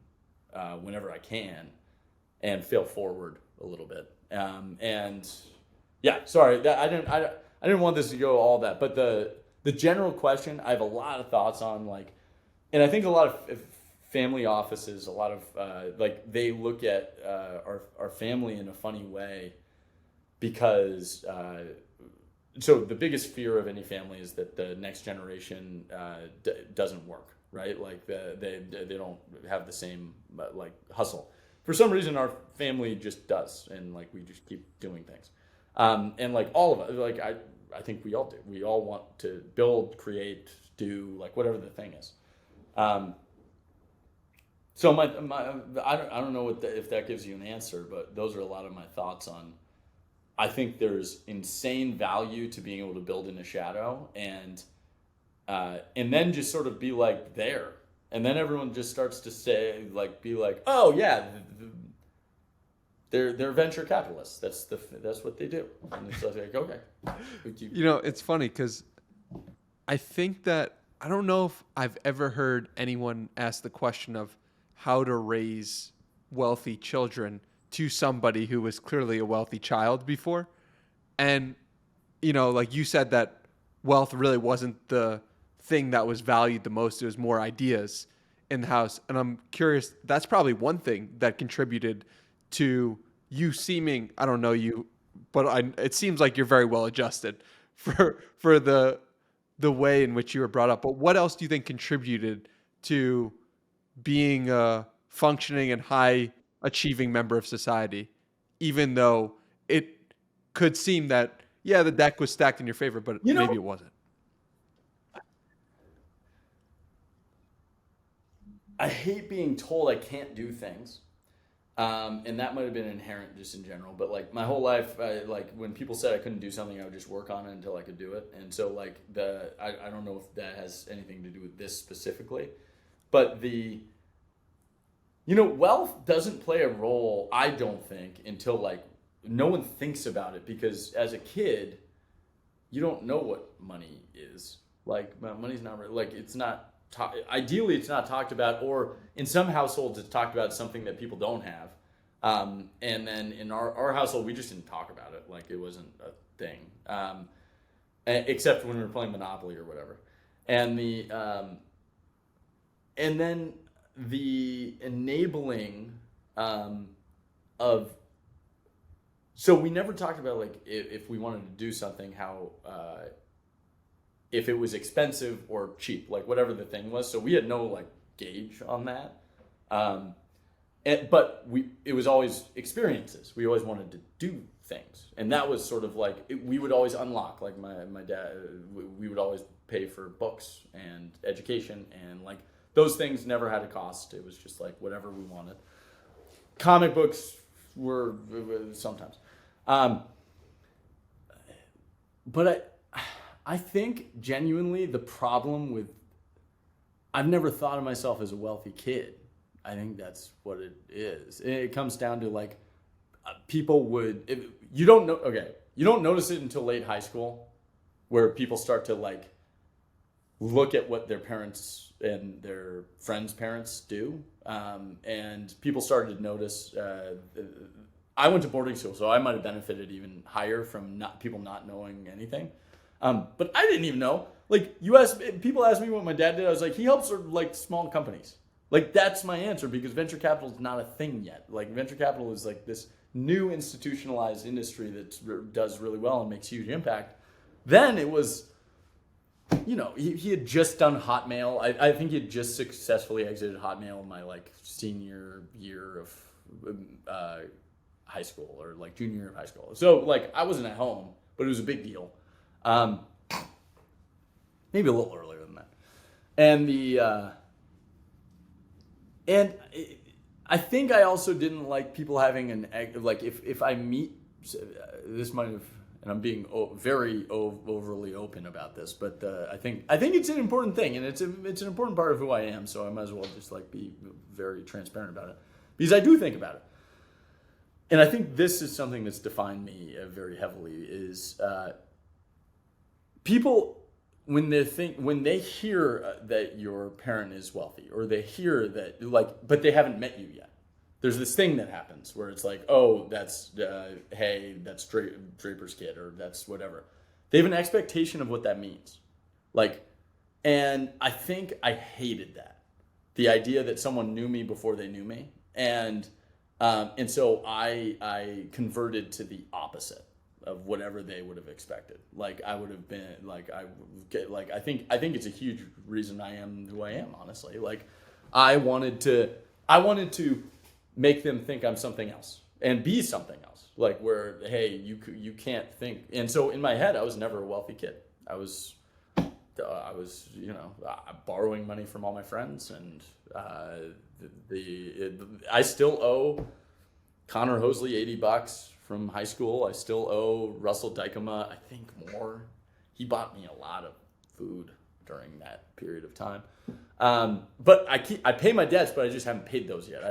whenever I can, and fail forward a little bit. And yeah, sorry, that I didn't want this to go all that, but the general question, I have a lot of thoughts on, like, and I think a lot of family offices, a lot of like they look at our family in a funny way, because so the biggest fear of any family is that the next generation doesn't work, right? Like they don't have the same like hustle. for some reason our family just does, and like we just keep doing things. And like all of us, like I think we all do. We all want to build, create, do like whatever the thing is. So I don't know if that gives you an answer, but those are a lot of my thoughts on. I think there's insane value to being able to build in a shadow, and then just sort of be like there, and then everyone just starts to say like, be like, oh yeah, they're venture capitalists. That's what they do, and it's like okay. It's funny because I think that I don't know if I've ever heard anyone ask the question of how to raise wealthy children to somebody who was clearly a wealthy child before. And, like you said, that wealth really wasn't the thing that was valued the most. It was more ideas in the house. And I'm curious, that's probably one thing that contributed to you seeming, I don't know you, but it seems like you're very well adjusted for the way in which you were brought up. But what else do you think contributed to being a functioning and high achieving member of society, even though it could seem that, yeah, the deck was stacked in your favor, but maybe it wasn't? I hate being told I can't do things. And that might have been inherent just in general, but like my whole life, like when people said I couldn't do something, I would just work on it until I could do it. And so like I don't know if that has anything to do with this specifically, but wealth doesn't play a role, I don't think, until like no one thinks about it, because as a kid, you don't know what money is. Like money's not really, like it's not. Ideally, it's not talked about, or in some households, it's talked about as something that people don't have. And then in our household, we just didn't talk about it. Like it wasn't a thing, except when we were playing Monopoly or whatever. And then the enabling of. So we never talked about like if we wanted to do something, how. If it was expensive or cheap, like whatever the thing was. So we had no like gauge on that. But it was always experiences. We always wanted to do things. And that was sort of like, we would always unlock, like my dad, we would always pay for books and education, and like those things never had a cost. It was just like whatever we wanted. Comic books were sometimes. But I think genuinely the problem with, I've never thought of myself as a wealthy kid. I think that's what it is. It comes down to like people would, you don't notice it until late high school, where people start to like look at what their parents and their friends' parents do. And people started to notice, I went to boarding school, so I might have benefited even higher from people not knowing anything. But I didn't even know. Like people ask me what my dad did. I was like, he helps like small companies. Like that's my answer, because venture capital is not a thing yet. Like venture capital is like this new institutionalized industry that does really well and makes huge impact. Then it was, he had just done Hotmail. I think he had just successfully exited Hotmail in my like senior year of high school, or like junior year of high school. So like I wasn't at home, but it was a big deal. Maybe a little earlier than that. And I think I also didn't like people having like if I meet, this might have, and I'm being very overly open about this, but I think it's an important thing, and it's an important part of who I am. So I might as well just like be very transparent about it, because I do think about it. And I think this is something that's defined me very heavily, is people, when they hear that your parent is wealthy, or they hear that but they haven't met you yet. There's this thing that happens where it's like, oh, that's hey, that's Draper's kid, or that's whatever. They have an expectation of what that means, and I think I hated that, the idea that someone knew me before they knew me, and so I converted to the opposite of whatever they would have expected. Like I would have been I think it's a huge reason I am who I am, honestly. Like I wanted to make them think I'm something else and be something else. Like where, hey, you can't think. And so in my head, I was never a wealthy kid. I was borrowing money from all my friends, and I still owe Connor Hosley $80 from high school. I still owe Russell Dykema, I think, more. He bought me a lot of food during that period of time. But I pay my debts, but I just haven't paid those yet.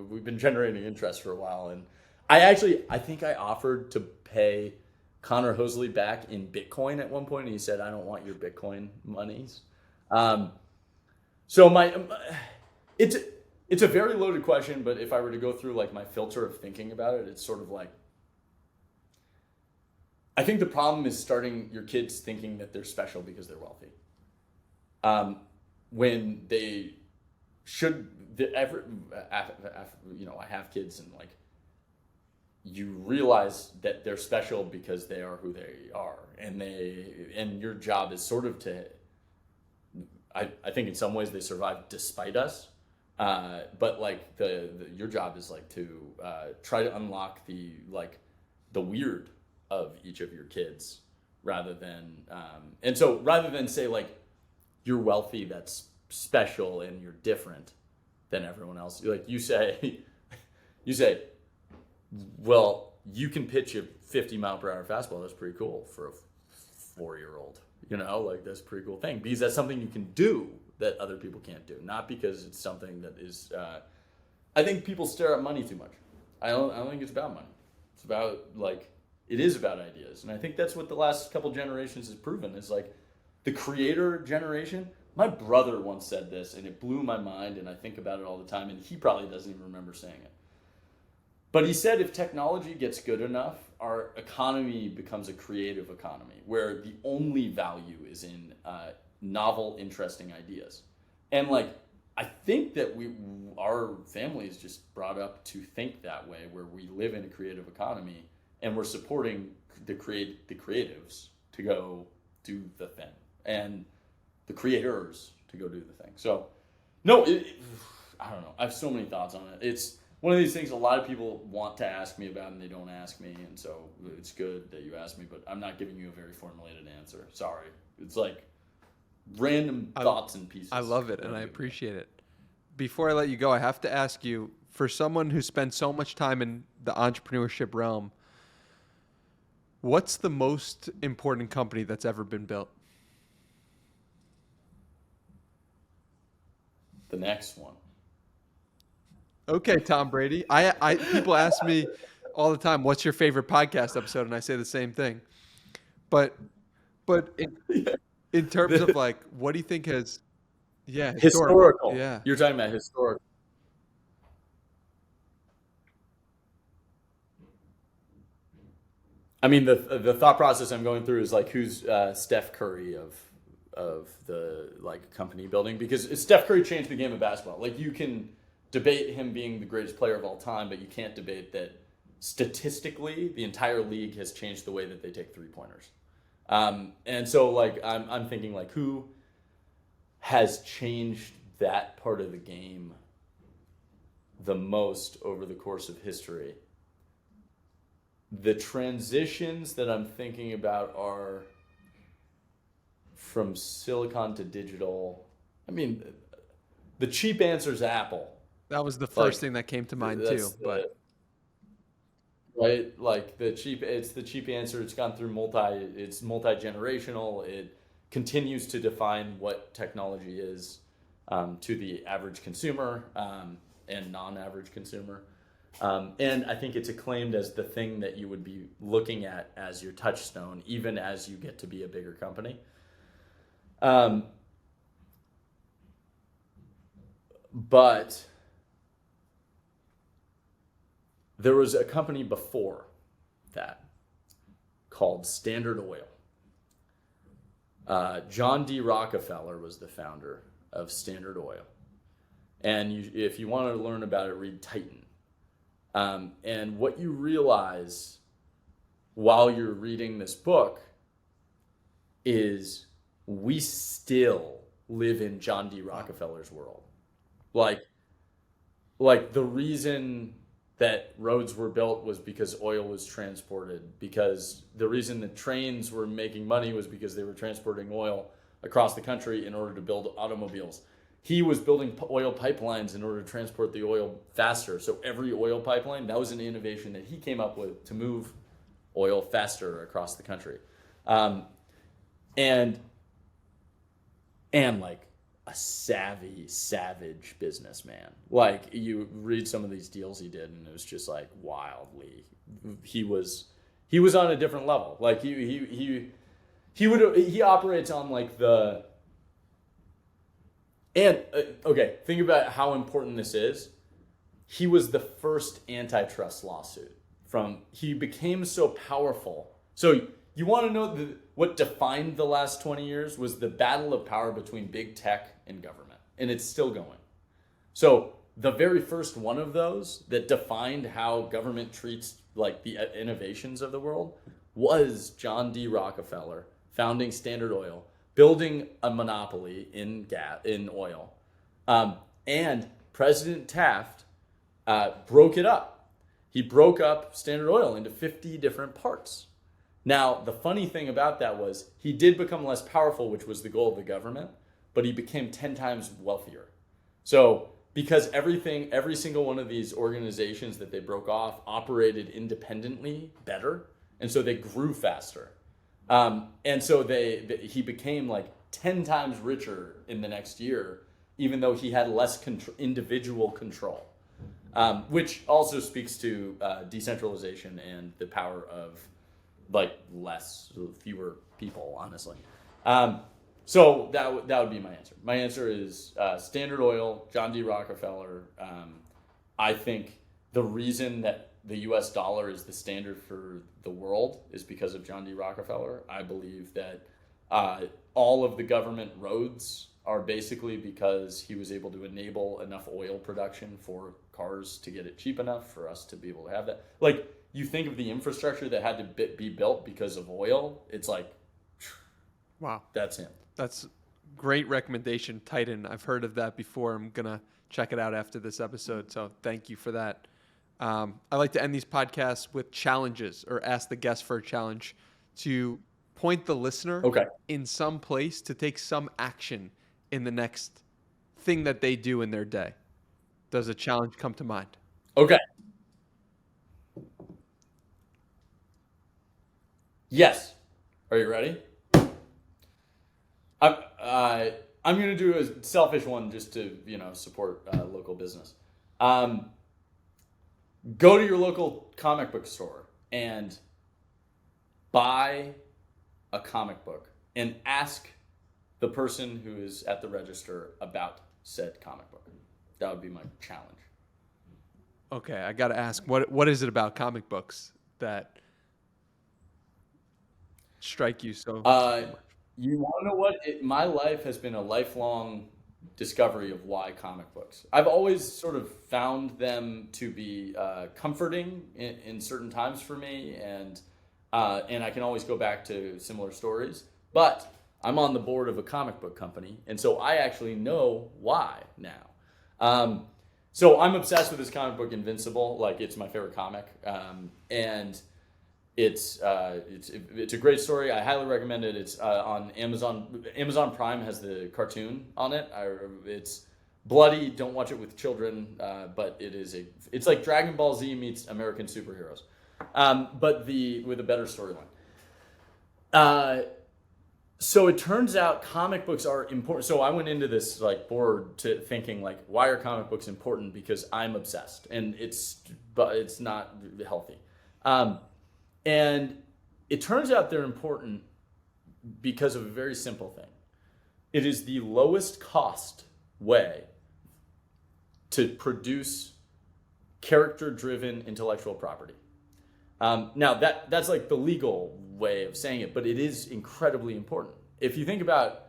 We've been generating interest for a while, and I think I offered to pay Connor Hosley back in Bitcoin at one point, and he said, "I don't want your Bitcoin monies." So it's a very loaded question, but if I were to go through like my filter of thinking about it, it's sort of like, I think the problem is starting your kids thinking that they're special because they're wealthy. When they should, I have kids, and like, you realize that they're special because they are who they are, and your job is sort of to, I think in some ways they survive despite us, but like your job is like to try to unlock the weird of each of your kids, rather than say like, you're wealthy, that's special, and you're different than everyone else. Like you say, well, you can pitch a 50-mile-per-hour fastball. That's pretty cool for a 4-year-old. Like that's a pretty cool thing, because that's something you can do that other people can't do. Not because it's something that is. I think people stare at money too much. I don't think it's about money. It's about it is about ideas, and I think that's what the last couple generations has proven. Is like the creator generation. My brother once said this, and it blew my mind, and I think about it all the time, and he probably doesn't even remember saying it. But he said if technology gets good enough, our economy becomes a creative economy where the only value is in novel, interesting ideas. And I think that our family is just brought up to think that way, where we live in a creative economy and we're supporting the creatives to go do the thing, and the creators to go do the thing. So, no, I don't know. I have so many thoughts on it. It's one of these things a lot of people want to ask me about, and they don't ask me, and so it's good that you asked me, but I'm not giving you a very formulated answer. Sorry. It's like random thoughts and pieces. I love it, and I appreciate it. Before I let you go, I have to ask you, for someone who spends so much time in the entrepreneurship realm, what's the most important company that's ever been built? The next one. Okay, Tom Brady. I people ask me all the time, "What's your favorite podcast episode?" And I say the same thing. But in terms of what do you think has, historical? Yeah, You're talking about historical. I mean, the thought process I'm going through is who's Steph Curry of the company building, because Steph Curry changed the game of basketball. You can debate him being the greatest player of all time, but you can't debate that statistically the entire league has changed the way that they take 3-pointers. And so I'm thinking who has changed that part of the game the most over the course of history. The transitions that I'm thinking about are from silicon to digital. I mean, the cheap answer is Apple. that was the first thing that came to mind too. But right, it's the cheap answer. It's gone through it's multi-generational. It continues to define what technology is to the average consumer and non-average consumer. And I think it's acclaimed as the thing that you would be looking at as your touchstone, even as you get to be a bigger company. But there was a company before that called Standard Oil. John D. Rockefeller was the founder of Standard Oil. And if you want to learn about it, read Titan. And what you realize while you're reading this book is we still live in John D. Rockefeller's world. like the reason that roads were built was because oil was transported, because the reason that trains were making money was because they were transporting oil across the country in order to build automobiles. He was building oil pipelines in order to transport the oil faster. So every oil pipeline, that was an innovation that he came up with to move oil faster across the country. And like a savage businessman. Like you read some of these deals he did, and it was just like wildly. He was on a different level. Like he operates on like the. And okay, think about how important this is. He was the first antitrust lawsuit. He became so powerful. So you want to know what defined the last 20 years was the battle of power between big tech and government. And it's still going. So the very first one of those that defined how government treats like the innovations of the world was John D. Rockefeller founding Standard Oil, building a monopoly in oil. And President Taft broke it up. He broke up Standard Oil into 50 different parts. Now, the funny thing about that was he did become less powerful, which was the goal of the government, but he became 10 times wealthier. So because every single one of these organizations that they broke off operated independently better, and so they grew faster. And so he became like 10 times richer in the next year, even though he had less individual control, which also speaks to decentralization and the power of like fewer people, honestly. So that would be my answer. My answer is Standard Oil, John D. Rockefeller. I think the reason that the US dollar is the standard for the world is because of John D. Rockefeller. I believe that all of the government roads are basically because he was able to enable enough oil production for cars to get it cheap enough for us to be able to have that. Like, you think of the infrastructure that had to be built because of oil, it's like, wow, that's him. That's great recommendation, Titan. I've heard of that before. I'm going to check it out after this episode. So thank you for that. I like to end these podcasts with challenges or ask the guest for a challenge to point the listener in some place to take some action in the next thing that they do in their day. Does a challenge come to mind? Okay. Yes. Are you ready? I'm going to do a selfish one just to, support local business. Go to your local comic book store and buy a comic book and ask the person who is at the register about said comic book. That would be my challenge. Okay, I got to ask, what is it about comic books that strike you so much? You want to know what? My life has been a lifelong discovery of why comic books. I've always sort of found them to be comforting in certain times for me, and I can always go back to similar stories. But I'm on the board of a comic book company, and so I actually know why now. So I'm obsessed with this comic book, Invincible. Like, it's my favorite comic, and it's a great story. I highly recommend it. It's on Amazon. Amazon Prime has the cartoon on it. It's bloody. Don't watch it with children. But it's like Dragon Ball Z meets American superheroes, but with a better storyline. So it turns out comic books are important. So I went into this like board to thinking like, why are comic books important? Because I'm obsessed, and it's not healthy. And it turns out they're important because of a very simple thing. It is the lowest cost way to produce character-driven intellectual property. Now, that's like the legal way of saying it, but it is incredibly important. If you think about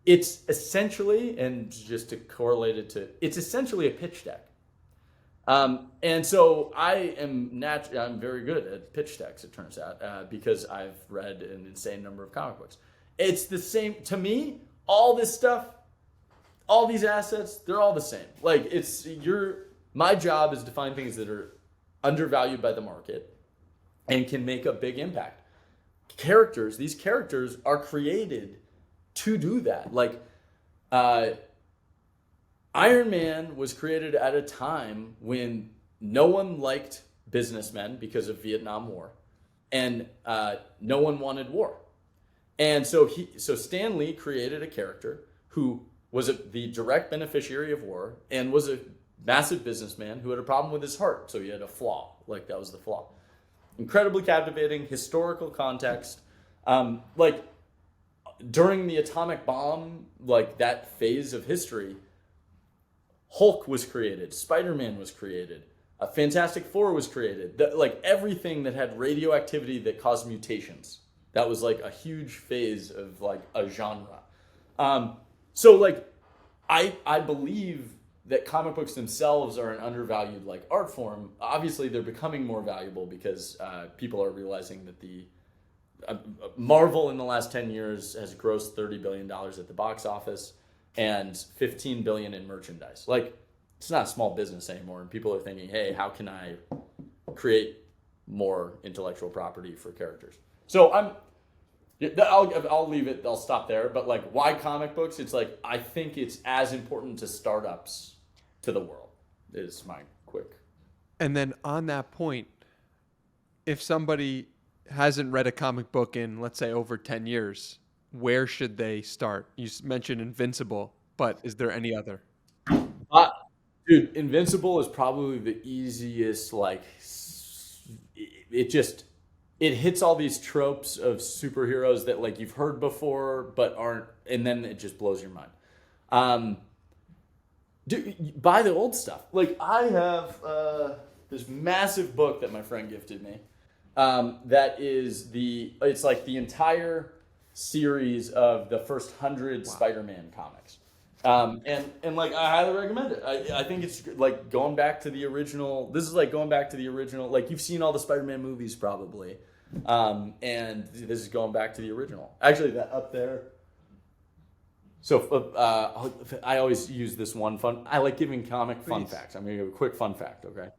it's essentially, and just to correlate it to, it's essentially a pitch deck. And so I'm very good at pitch decks, it turns out, because I've read an insane number of comic books. It's the same, to me, all this stuff, all these assets, they're all the same. Like my job is to find things that are undervalued by the market and can make a big impact. These characters are created to do that. Like Iron Man was created at a time when no one liked businessmen because of Vietnam War, and no one wanted war. And so Stan Lee created a character who was the direct beneficiary of war and was a massive businessman who had a problem with his heart. So he had a flaw. Like that was the flaw. Incredibly captivating, historical context. Like during the atomic bomb, like that phase of history, Hulk was created, Spider-Man was created, Fantastic Four was created. Like everything that had radioactivity that caused mutations. That was like a huge phase of like a genre. So like I believe that comic books themselves are an undervalued like art form. Obviously, they're becoming more valuable because people are realizing that the Marvel in the last 10 years has grossed $30 billion at the box office and $15 billion in merchandise. Like, it's not a small business anymore, and people are thinking, hey, how can I create more intellectual property for characters? So I'll leave it. I'll stop there. But like, why comic books? It's like I think it's as important to startups to the world. Is my quick. And then on that point, if somebody hasn't read a comic book in, let's say, over 10 years, where should they start? You mentioned Invincible, but is there any other? Dude, Invincible is probably the easiest. Like, it hits all these tropes of superheroes that like you've heard before but aren't, and then it just blows your mind. Dude, buy the old stuff. Like I have this massive book that my friend gifted me. It's like the entire series of the first 100 Spider-Man comics. And like I highly recommend it. I think it's like going back to the original. This is like going back to the original. Like you've seen all the Spider-Man movies probably, and this is going back to the original. Actually, that up there. So I always use this one fun. I like giving comic fun facts. I'm gonna give a quick fun fact. Okay.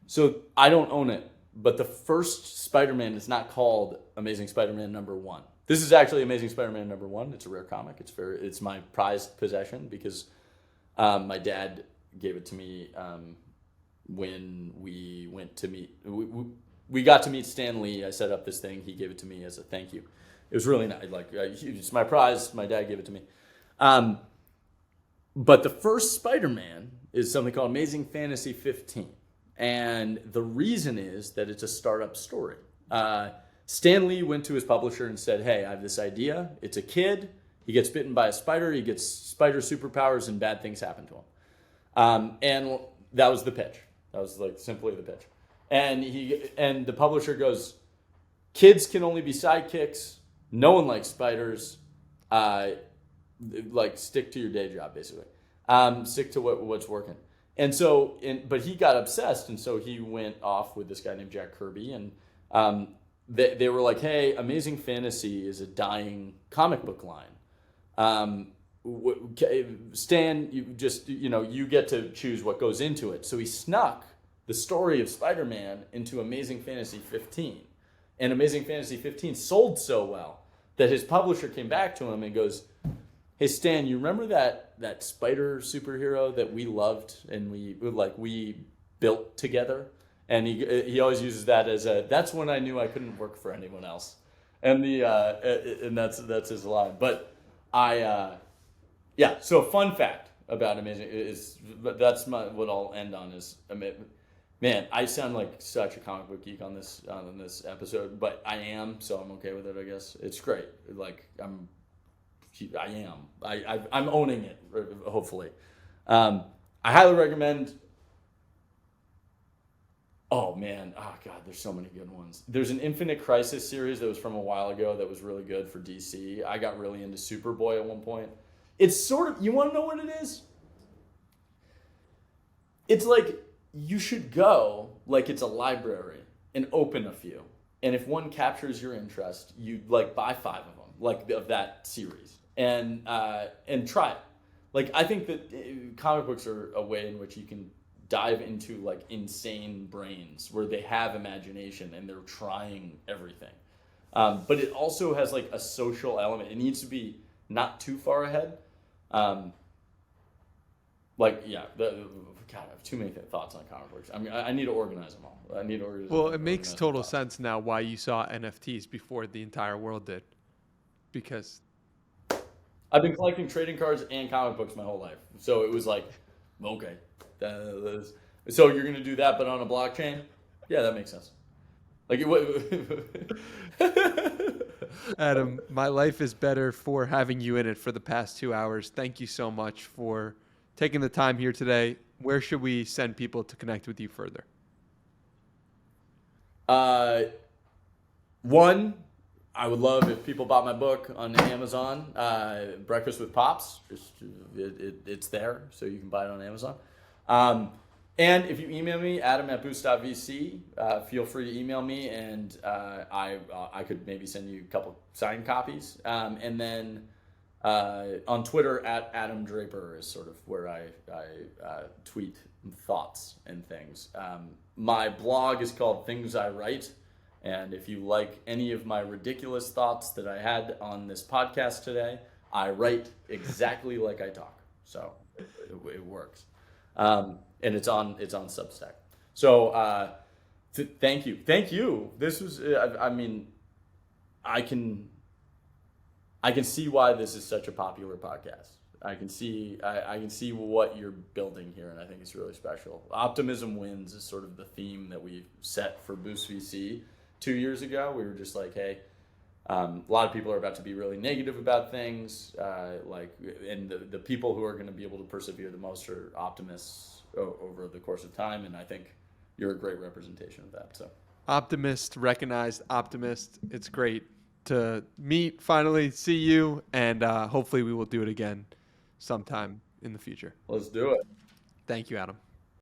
So I don't own it, but the first Spider-Man is not called Amazing Spider-Man #1. This is actually Amazing Spider-Man #1. It's a rare comic. It's my prized possession because my dad gave it to me when we went to meet. We got to meet Stan Lee. I set up this thing. He gave it to me as a thank you. It was really nice. Like it's my prize. My dad gave it to me. But the first Spider-Man is something called Amazing Fantasy 15. And the reason is that it's a startup story. Stan Lee went to his publisher and said, hey, I have this idea. It's a kid. He gets bitten by a spider. He gets spider superpowers and bad things happen to him. And that was the pitch. That was like simply the pitch. And the publisher goes, kids can only be sidekicks. No one likes spiders. Like stick to your day job, basically. Stick to what's working. And so, but he got obsessed, and so he went off with this guy named Jack Kirby, and they were like, hey, Amazing Fantasy is a dying comic book line. Stan, you get to choose what goes into it. So he snuck the story of Spider-Man into Amazing Fantasy 15. And Amazing Fantasy 15 sold so well that his publisher came back to him and goes, hey, Stan, you remember that spider superhero that we loved and we built together? And he always uses that as that's when I knew I couldn't work for anyone else. And and that's his line. But so fun fact about Amazing is that's what I'll end on is, man, I sound like such a comic book geek on this episode, but I am, so I'm okay with it, I guess. It's great. Like I'm owning it, hopefully. I highly recommend. Oh man, God, there's so many good ones. There's an Infinite Crisis series that was from a while ago that was really good for DC. I got really into Superboy at one point. It's sort of, you want to know what it is? It's like you should go like it's a library and open a few. And if one captures your interest, you like buy 5 of them, like of that series. and try it. Like, I think that comic books are a way in which you can dive into like insane brains where they have imagination and they're trying everything. But it also has like a social element. It needs to be not too far ahead. God, I have too many thoughts on comic books. I mean, I need to organize them all. I need to organize. Well, it makes total sense now why you saw NFTs before the entire world did, because I've been collecting trading cards and comic books my whole life, so it was like, okay, so you're gonna do that, but on a blockchain? Yeah, that makes sense. Like Adam, my life is better for having you in it for the past 2 hours. Thank you so much for taking the time here today. Where should we send people to connect with you further? One, I would love if people bought my book on Amazon, Breakfast with Pops. It's there, so you can buy it on Amazon. And if you email me, adam@boost.vc, feel free to email me, and I could maybe send you a couple signed copies. And then on Twitter, @Adam Draper is sort of where I tweet thoughts and things. My blog is called Things I Write. And if you like any of my ridiculous thoughts that I had on this podcast today, I write exactly like I talk. So it works. And it's on Substack. So thank you. This was, I mean, I can see why this is such a popular podcast. I can see what you're building here, and I think it's really special. Optimism wins is sort of the theme that we set for Boost VC 2 years ago. We were just like, hey, a lot of people are about to be really negative about things, and the people who are going to be able to persevere the most are optimists over the course of time, and I think you're a great representation of that. So, optimist, recognized optimist. It's great to meet, finally see you, and hopefully we will do it again sometime in the future. Let's do it. Thank you, Adam.